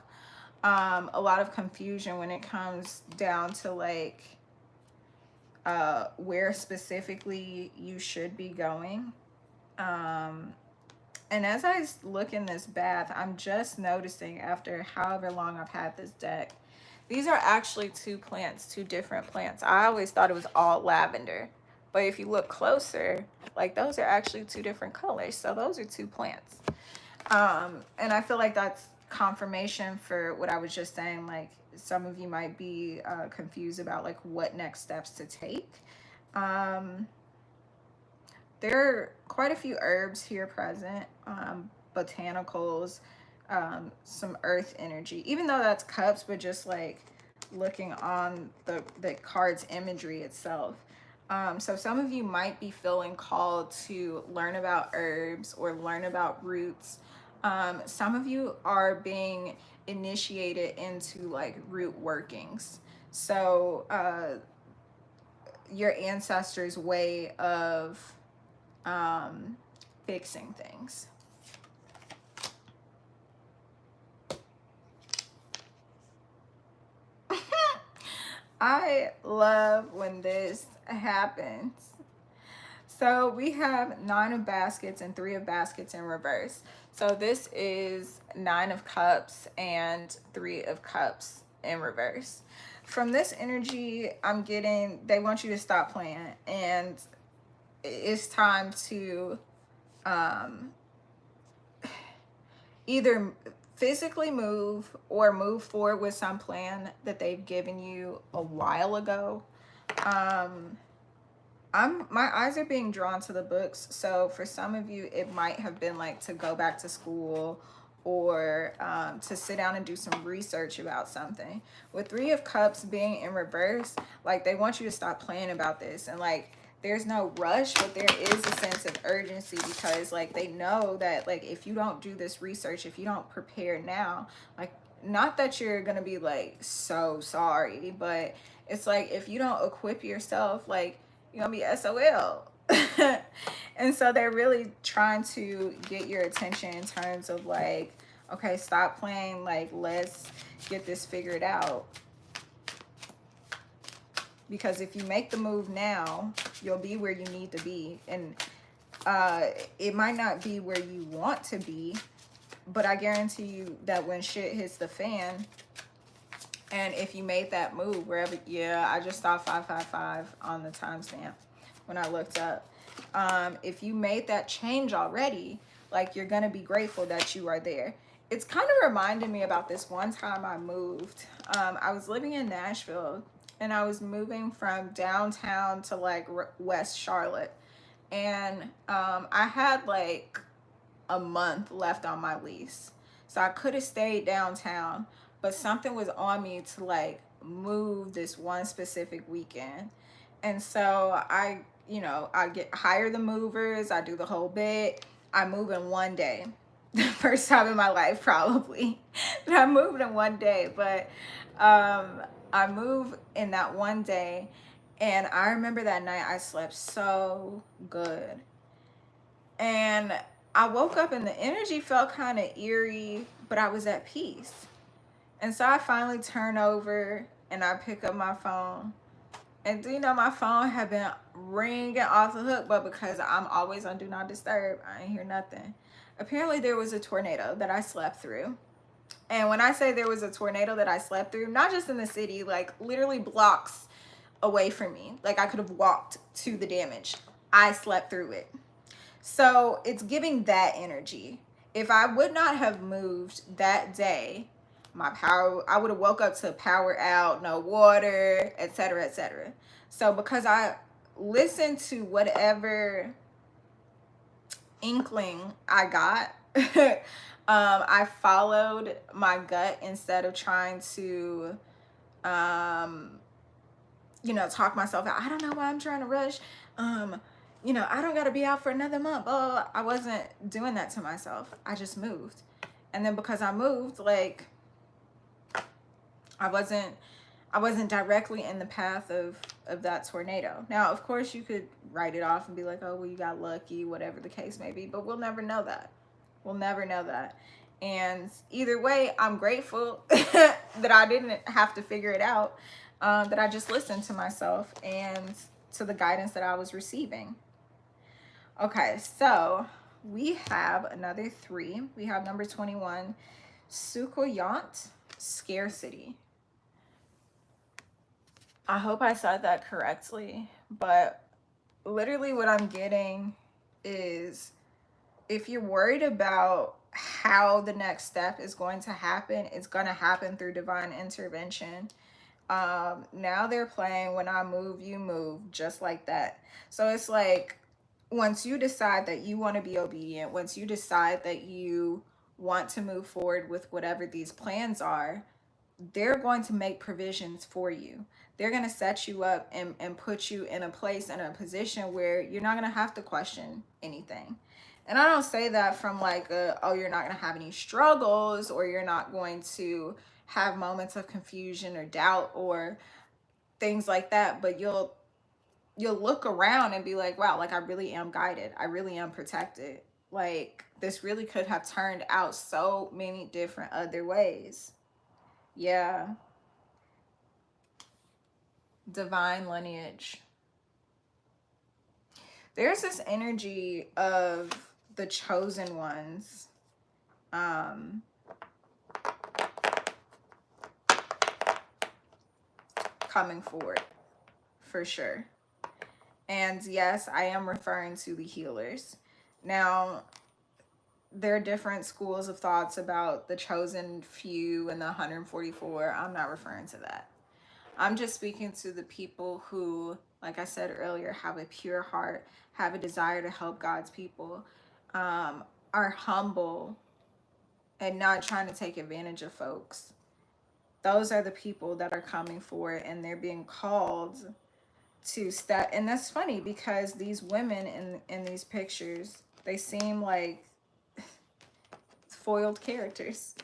a lot of confusion when it comes down to like where specifically you should be going. And as I look in this bath, I'm just noticing, after however long I've had this deck, these are actually 2 plants, 2 different plants. I always thought it was all lavender, but if you look closer, like those are actually 2 different colors. So those are 2 plants. And I feel like that's confirmation for what I was just saying. Like, some of you might be confused about like what next steps to take. There are quite a few herbs here present, botanicals, some earth energy, even though that's cups, but just like looking on the card's imagery itself. So some of you might be feeling called to learn about herbs or learn about roots. Some of you are being initiated into like root workings. So your ancestors' way of fixing things. I love when this happens. So we have 9 of Baskets and 3 of Baskets in reverse. So this is 9 of Cups and 3 of Cups in reverse. From this energy, I'm getting, they want you to stop playing, and it's time to either physically move or move forward with some plan that they've given you a while ago. My eyes are being drawn to the books. So for some of you, it might have been like to go back to school or to sit down and do some research about something. With 3 of Cups being in reverse, like they want you to stop playing about this, and like there's no rush, but there is a sense of urgency, because like they know that like if you don't do this research, if you don't prepare now, like, not that you're gonna be like so sorry, but it's like if you don't equip yourself, like you're gonna be SOL. And so they're really trying to get your attention in terms of like, Okay, stop playing like, let's get this figured out. Because if you make the move now, you'll be where you need to be. And it might not be where you want to be, but I guarantee you that when shit hits the fan, and if you made that move wherever, yeah, I just saw 555 on the timestamp when I looked up. If you made that change already, like, you're gonna be grateful that you are there. It's kind of reminding me about this one time I moved. I was living in Nashville, and I was moving from downtown to like West Charlotte, and I had like a month left on my lease, so I could have stayed downtown, but something was on me to like move this one specific weekend. And so I, you know, I hire the movers, I do the whole bit. I move in one day. The first time in my life, probably, that I moved in one day. But I moved in that one day, and I remember that night I slept so good. And I woke up and the energy felt kind of eerie, but I was at peace. And so I finally turn over and I pick up my phone. And do you know, my phone had been ringing off the hook, but because I'm always on Do Not Disturb, I ain't hear nothing. Apparently there was a tornado that I slept through. And when I say there was a tornado that I slept through, not just in the city, like literally blocks away from me. Like, I could have walked to the damage. I slept through it. So it's giving that energy. If I would not have moved that day, my power, I would have woke up to power out, no water, etc., etc. So because I listened to whatever inkling I got, I followed my gut instead of trying to, you know, talk myself out. I don't know why I'm trying to rush. You know, I don't got to be out for another month. Oh, I wasn't doing that to myself. I just moved. And then because I moved, like, I wasn't directly in the path of that tornado. Now, of course, you could write it off and be like, oh, well, you got lucky, whatever the case may be, but we'll never know that. We'll never know that. And either way, I'm grateful that I didn't have to figure it out, that I just listened to myself and to the guidance that I was receiving. Okay, so we have another 3. We have number 21, Sukoyant, scarcity. I hope I said that correctly, but literally what I'm getting is, if you're worried about how the next step is going to happen, it's going to happen through divine intervention. Now they're playing when I move, you move, just like that. So it's like, once you decide that you want to be obedient, once you decide that you want to move forward with whatever these plans are, they're going to make provisions for you. They're going to set you up and put you in a place, in a position where you're not going to have to question anything. And I don't say that from like, oh, you're not going to have any struggles, or you're not going to have moments of confusion or doubt or things like that. But you'll look around and be like, wow, like, I really am guided. I really am protected. Like, this really could have turned out so many different other ways. Yeah. Divine lineage. There's this energy of the chosen ones. Coming forward, for sure. And yes, I am referring to the healers. Now, there are different schools of thoughts about the chosen few and the 144. I'm not referring to that. I'm just speaking to the people who, like I said earlier, have a pure heart, have a desire to help God's people, are humble and not trying to take advantage of folks. Those are the people that are coming forward, and they're being called to step. And that's funny because these women in these pictures, they seem like foiled characters.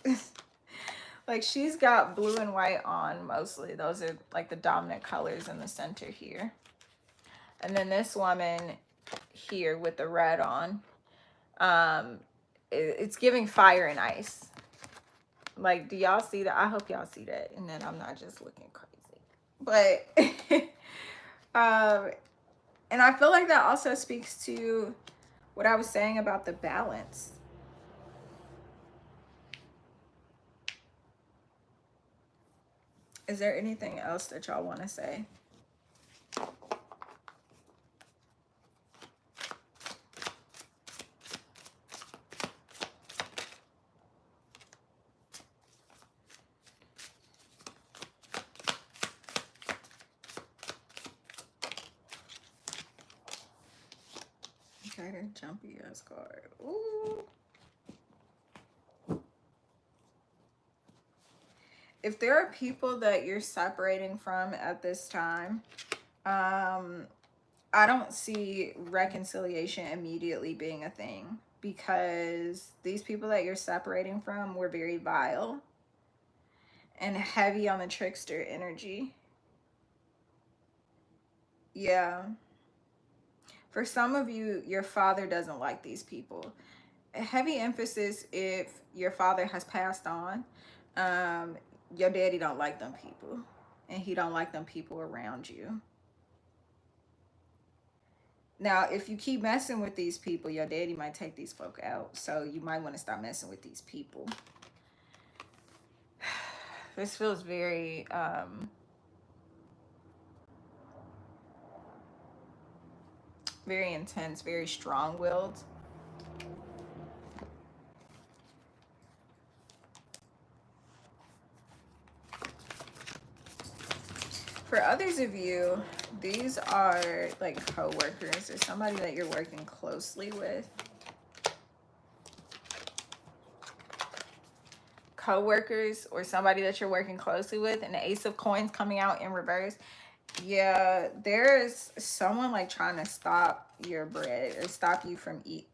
Like, she's got blue and white on mostly. Those are like the dominant colors in the center here. And then this woman here with the red on, it's giving fire and ice. Like, do y'all see that? I hope y'all see that, and then I'm not just looking crazy. But and I feel like that also speaks to what I was saying about the balance. Is there anything else that y'all want to say? Okay, the jumpy ass card. Ooh. If there are people that you're separating from at this time, I don't see reconciliation immediately being a thing, because these people that you're separating from were very vile and heavy on the trickster energy. Yeah. For some of you, your father doesn't like these people. A heavy emphasis if your father has passed on. Your daddy don't like them people, and he don't like them people around you. Now, if you keep messing with these people, your daddy might take these folk out. So you might want to stop messing with these people. This feels very very intense, very strong-willed. For others of you, these are like co-workers or somebody that you're working closely with. Co-workers or somebody that you're working closely with, and the Ace of Coins coming out in reverse. Yeah, there's someone like trying to stop your bread or stop you from eating.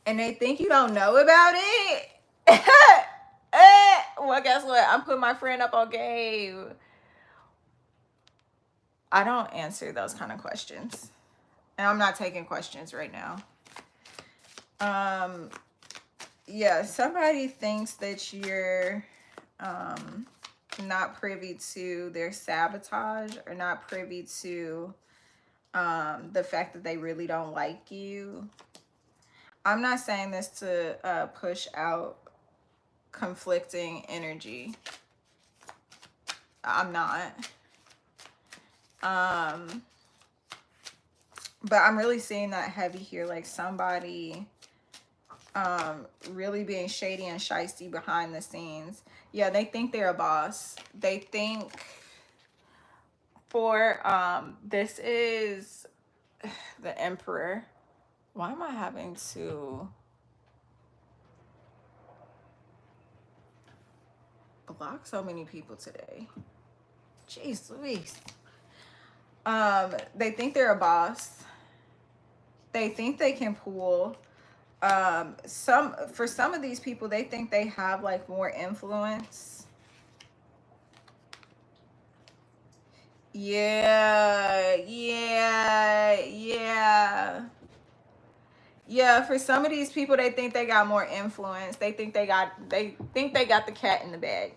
And they think you don't know about it. Well, guess what? I'm putting my friend up on game. I don't answer those kind of questions. And I'm not taking questions right now. Yeah, somebody thinks that you're not privy to their sabotage, or not privy to the fact that they really don't like you. I'm not saying this to push out conflicting energy. I'm not. But I'm really seeing that heavy here, like somebody really being shady and shysty behind the scenes. Yeah, they think they're a boss. They think for this is the Emperor. Why am I having to block so many people today? Jeez Louise. They think they're a boss. They think they can pull. For some of these people, they think they have like more influence. Yeah. For some of these people, they think they got more influence. They think they got the cat in the bag.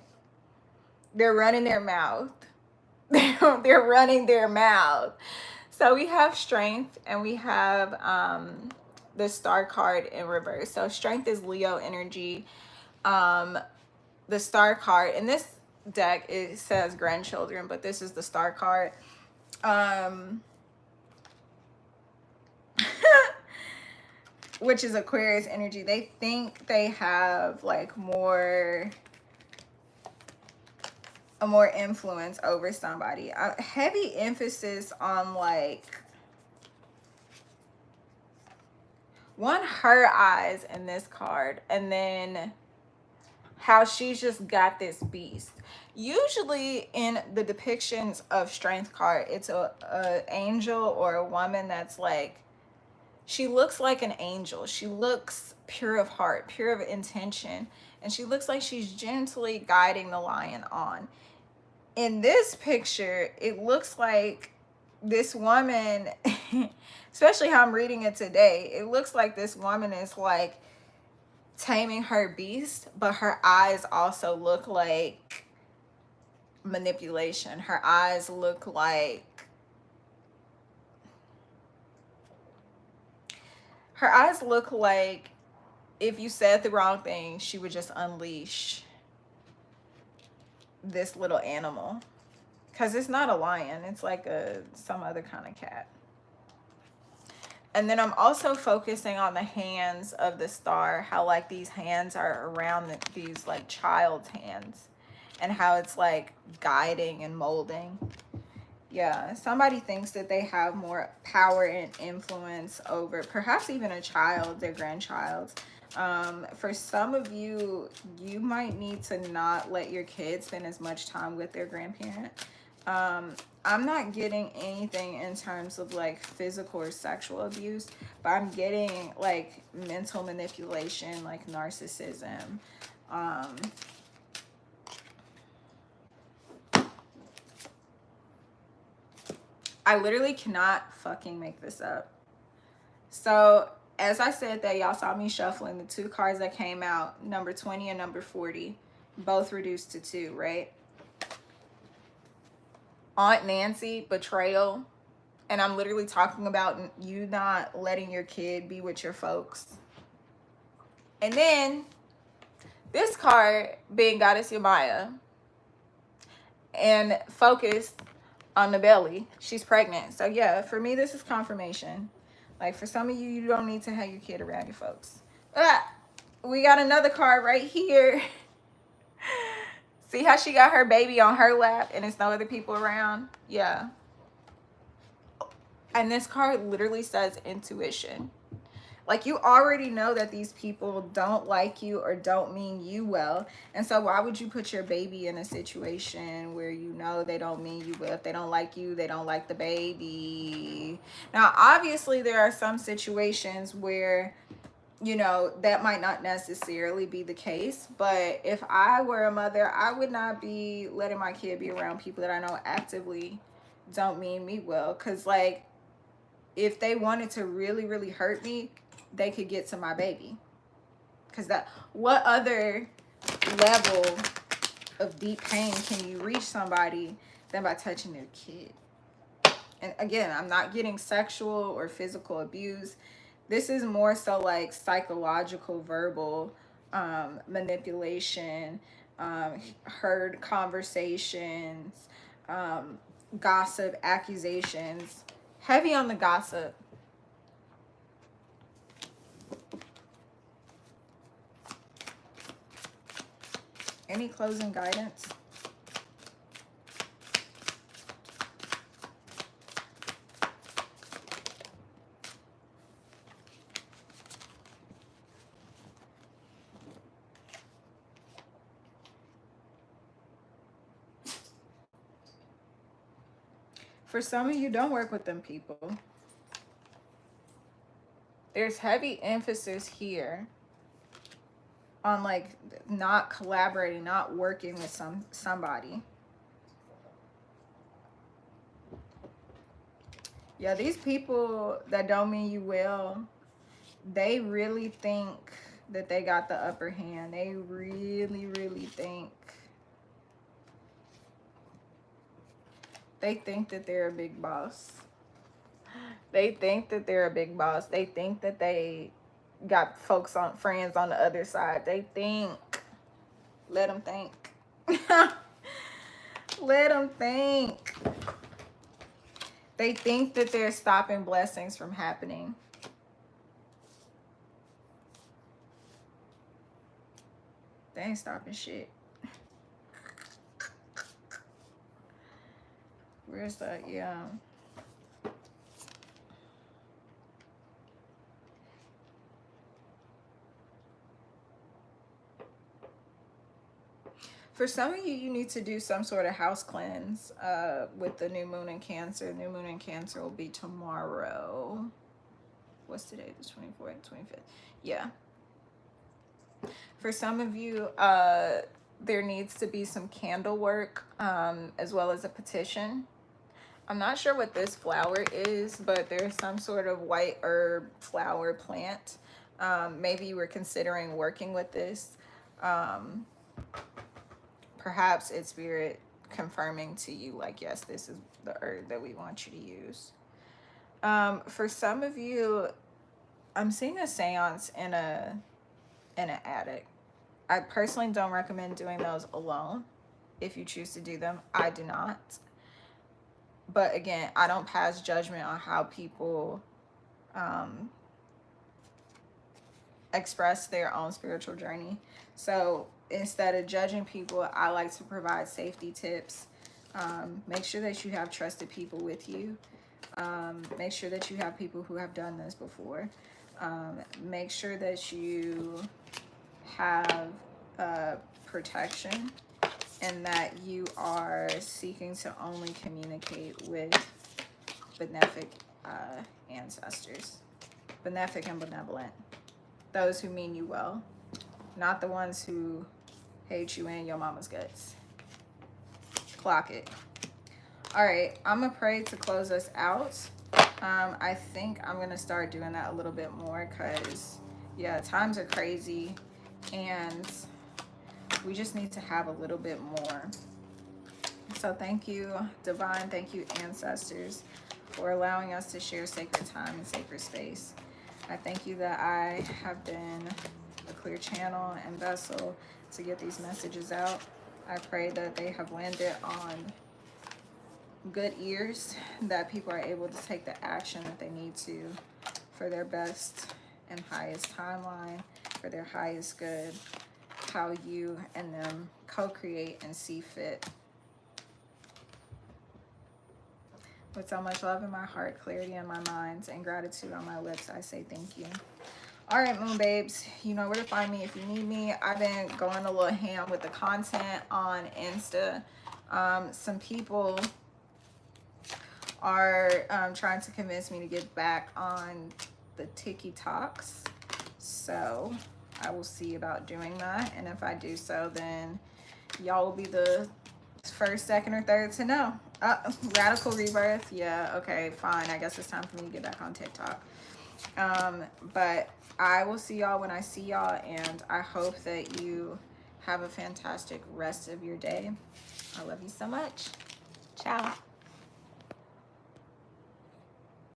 They're running their mouth. They're running their mouth. So we have Strength, and we have the Star card in reverse. So Strength is Leo energy. The Star card in this deck, it says grandchildren, but this is the Star card. Which is Aquarius energy. They think they have like more influence over somebody. Heavy emphasis on like her eyes in this card, and then how she's just got this beast. Usually in the depictions of Strength card, it's a angel or a woman that's like, she looks like an angel. She looks pure of heart, pure of intention, and she looks like she's gently guiding the lion on. In this picture, it looks like this woman, especially how I'm reading it today, it looks like this woman is like taming her beast, but her eyes also look like manipulation. Her eyes look like if you said the wrong thing, she would just unleash this little animal. Because it's not a lion, it's like some other kind of cat. And then I'm also focusing on the hands of the star, how like these hands are around these like child's hands, and how it's like guiding and molding. Yeah, somebody thinks that they have more power and influence over perhaps even a child, their grandchild. For some of you, you might need to not let your kids spend as much time with their grandparent. I'm not getting anything in terms of like physical or sexual abuse, but I'm getting like mental manipulation, like narcissism. I literally cannot fucking make this up. So as I said that, y'all saw me shuffling the two cards that came out, number 20 and number 40, both reduced to 2, right? Aunt Nancy, betrayal. And I'm literally talking about you not letting your kid be with your folks. And then this card being Goddess Yamaya and focused on the belly. She's pregnant. So yeah, for me, this is confirmation. Like for some of you, you don't need to have your kid around your folks. We got another card right here. See how she got her baby on her lap and there's no other people around? Yeah. And this card literally says intuition. Like you already know that these people don't like you or don't mean you well. And so why would you put your baby in a situation where you know they don't mean you well? If they don't like you, they don't like the baby. Now, obviously there are some situations where, you know, that might not necessarily be the case. But if I were a mother, I would not be letting my kid be around people that I know actively don't mean me well. Because like, if they wanted to really, really hurt me, they could get to my baby. Because what other level of deep pain can you reach somebody than by touching their kid? And again, I'm not getting sexual or physical abuse. This is more so like psychological, verbal manipulation, heard conversations, gossip, accusations. Heavy on the gossip. Any closing guidance? For some of you, don't work with them people. There's heavy emphasis here on like not collaborating, not working with somebody. Yeah, these people that don't mean you well, they really think that they got the upper hand. They really, really think. They think that they're a big boss. They think that they're a big boss. They think that they got friends on the other side. They think. Let them think. Let them think. They think that they're stopping blessings from happening. They ain't stopping shit. Where's that? Yeah. For some of you, you need to do some sort of house cleanse with the new moon in Cancer. New moon in Cancer will be tomorrow. What's today? The 24th, 25th. Yeah. For some of you, there needs to be some candle work as well as a petition. I'm not sure what this flower is, but there's some sort of white herb flower plant Maybe you were considering working with this. Perhaps it's spirit confirming to you, like, yes, this is the herb that we want you to use. For some of you, I'm seeing a seance in an attic. I personally don't recommend doing those alone. If you choose to do them, I do not. But again, I don't pass judgment on how people express their own spiritual journey. So instead of judging people, I like to provide safety tips. Make sure that you have trusted people with you. Make sure that you have people who have done this before. Make sure that you have protection, and that you are seeking to only communicate with benefic ancestors. Benefic and benevolent. Those who mean you well. Not the ones who hate you in your mama's guts. Clock it. All right, I'm going to pray to close us out. I think I'm going to start doing that a little bit more because, yeah, times are crazy and we just need to have a little bit more. So thank you, Divine. Thank you, ancestors, for allowing us to share sacred time and sacred space. I thank you that I have been a clear channel and vessel to get these messages out. I pray that they have landed on good ears, that people are able to take the action that they need to for their best and highest timeline, for their highest good, how you and them co-create and see fit. With so much love in my heart, clarity in my mind, and gratitude on my lips, I say thank you. All right, Moon Babes, you know where to find me if you need me. I've been going a little ham with the content on Insta. Some people are trying to convince me to get back on the TikToks. So I will see about doing that. And if I do so, then y'all will be the first, second, or third to know. Radical rebirth. Yeah, okay, fine. I guess it's time for me to get back on TikTok. But I will see y'all when I see y'all, and I hope that you have a fantastic rest of your day. I love you so much. Ciao.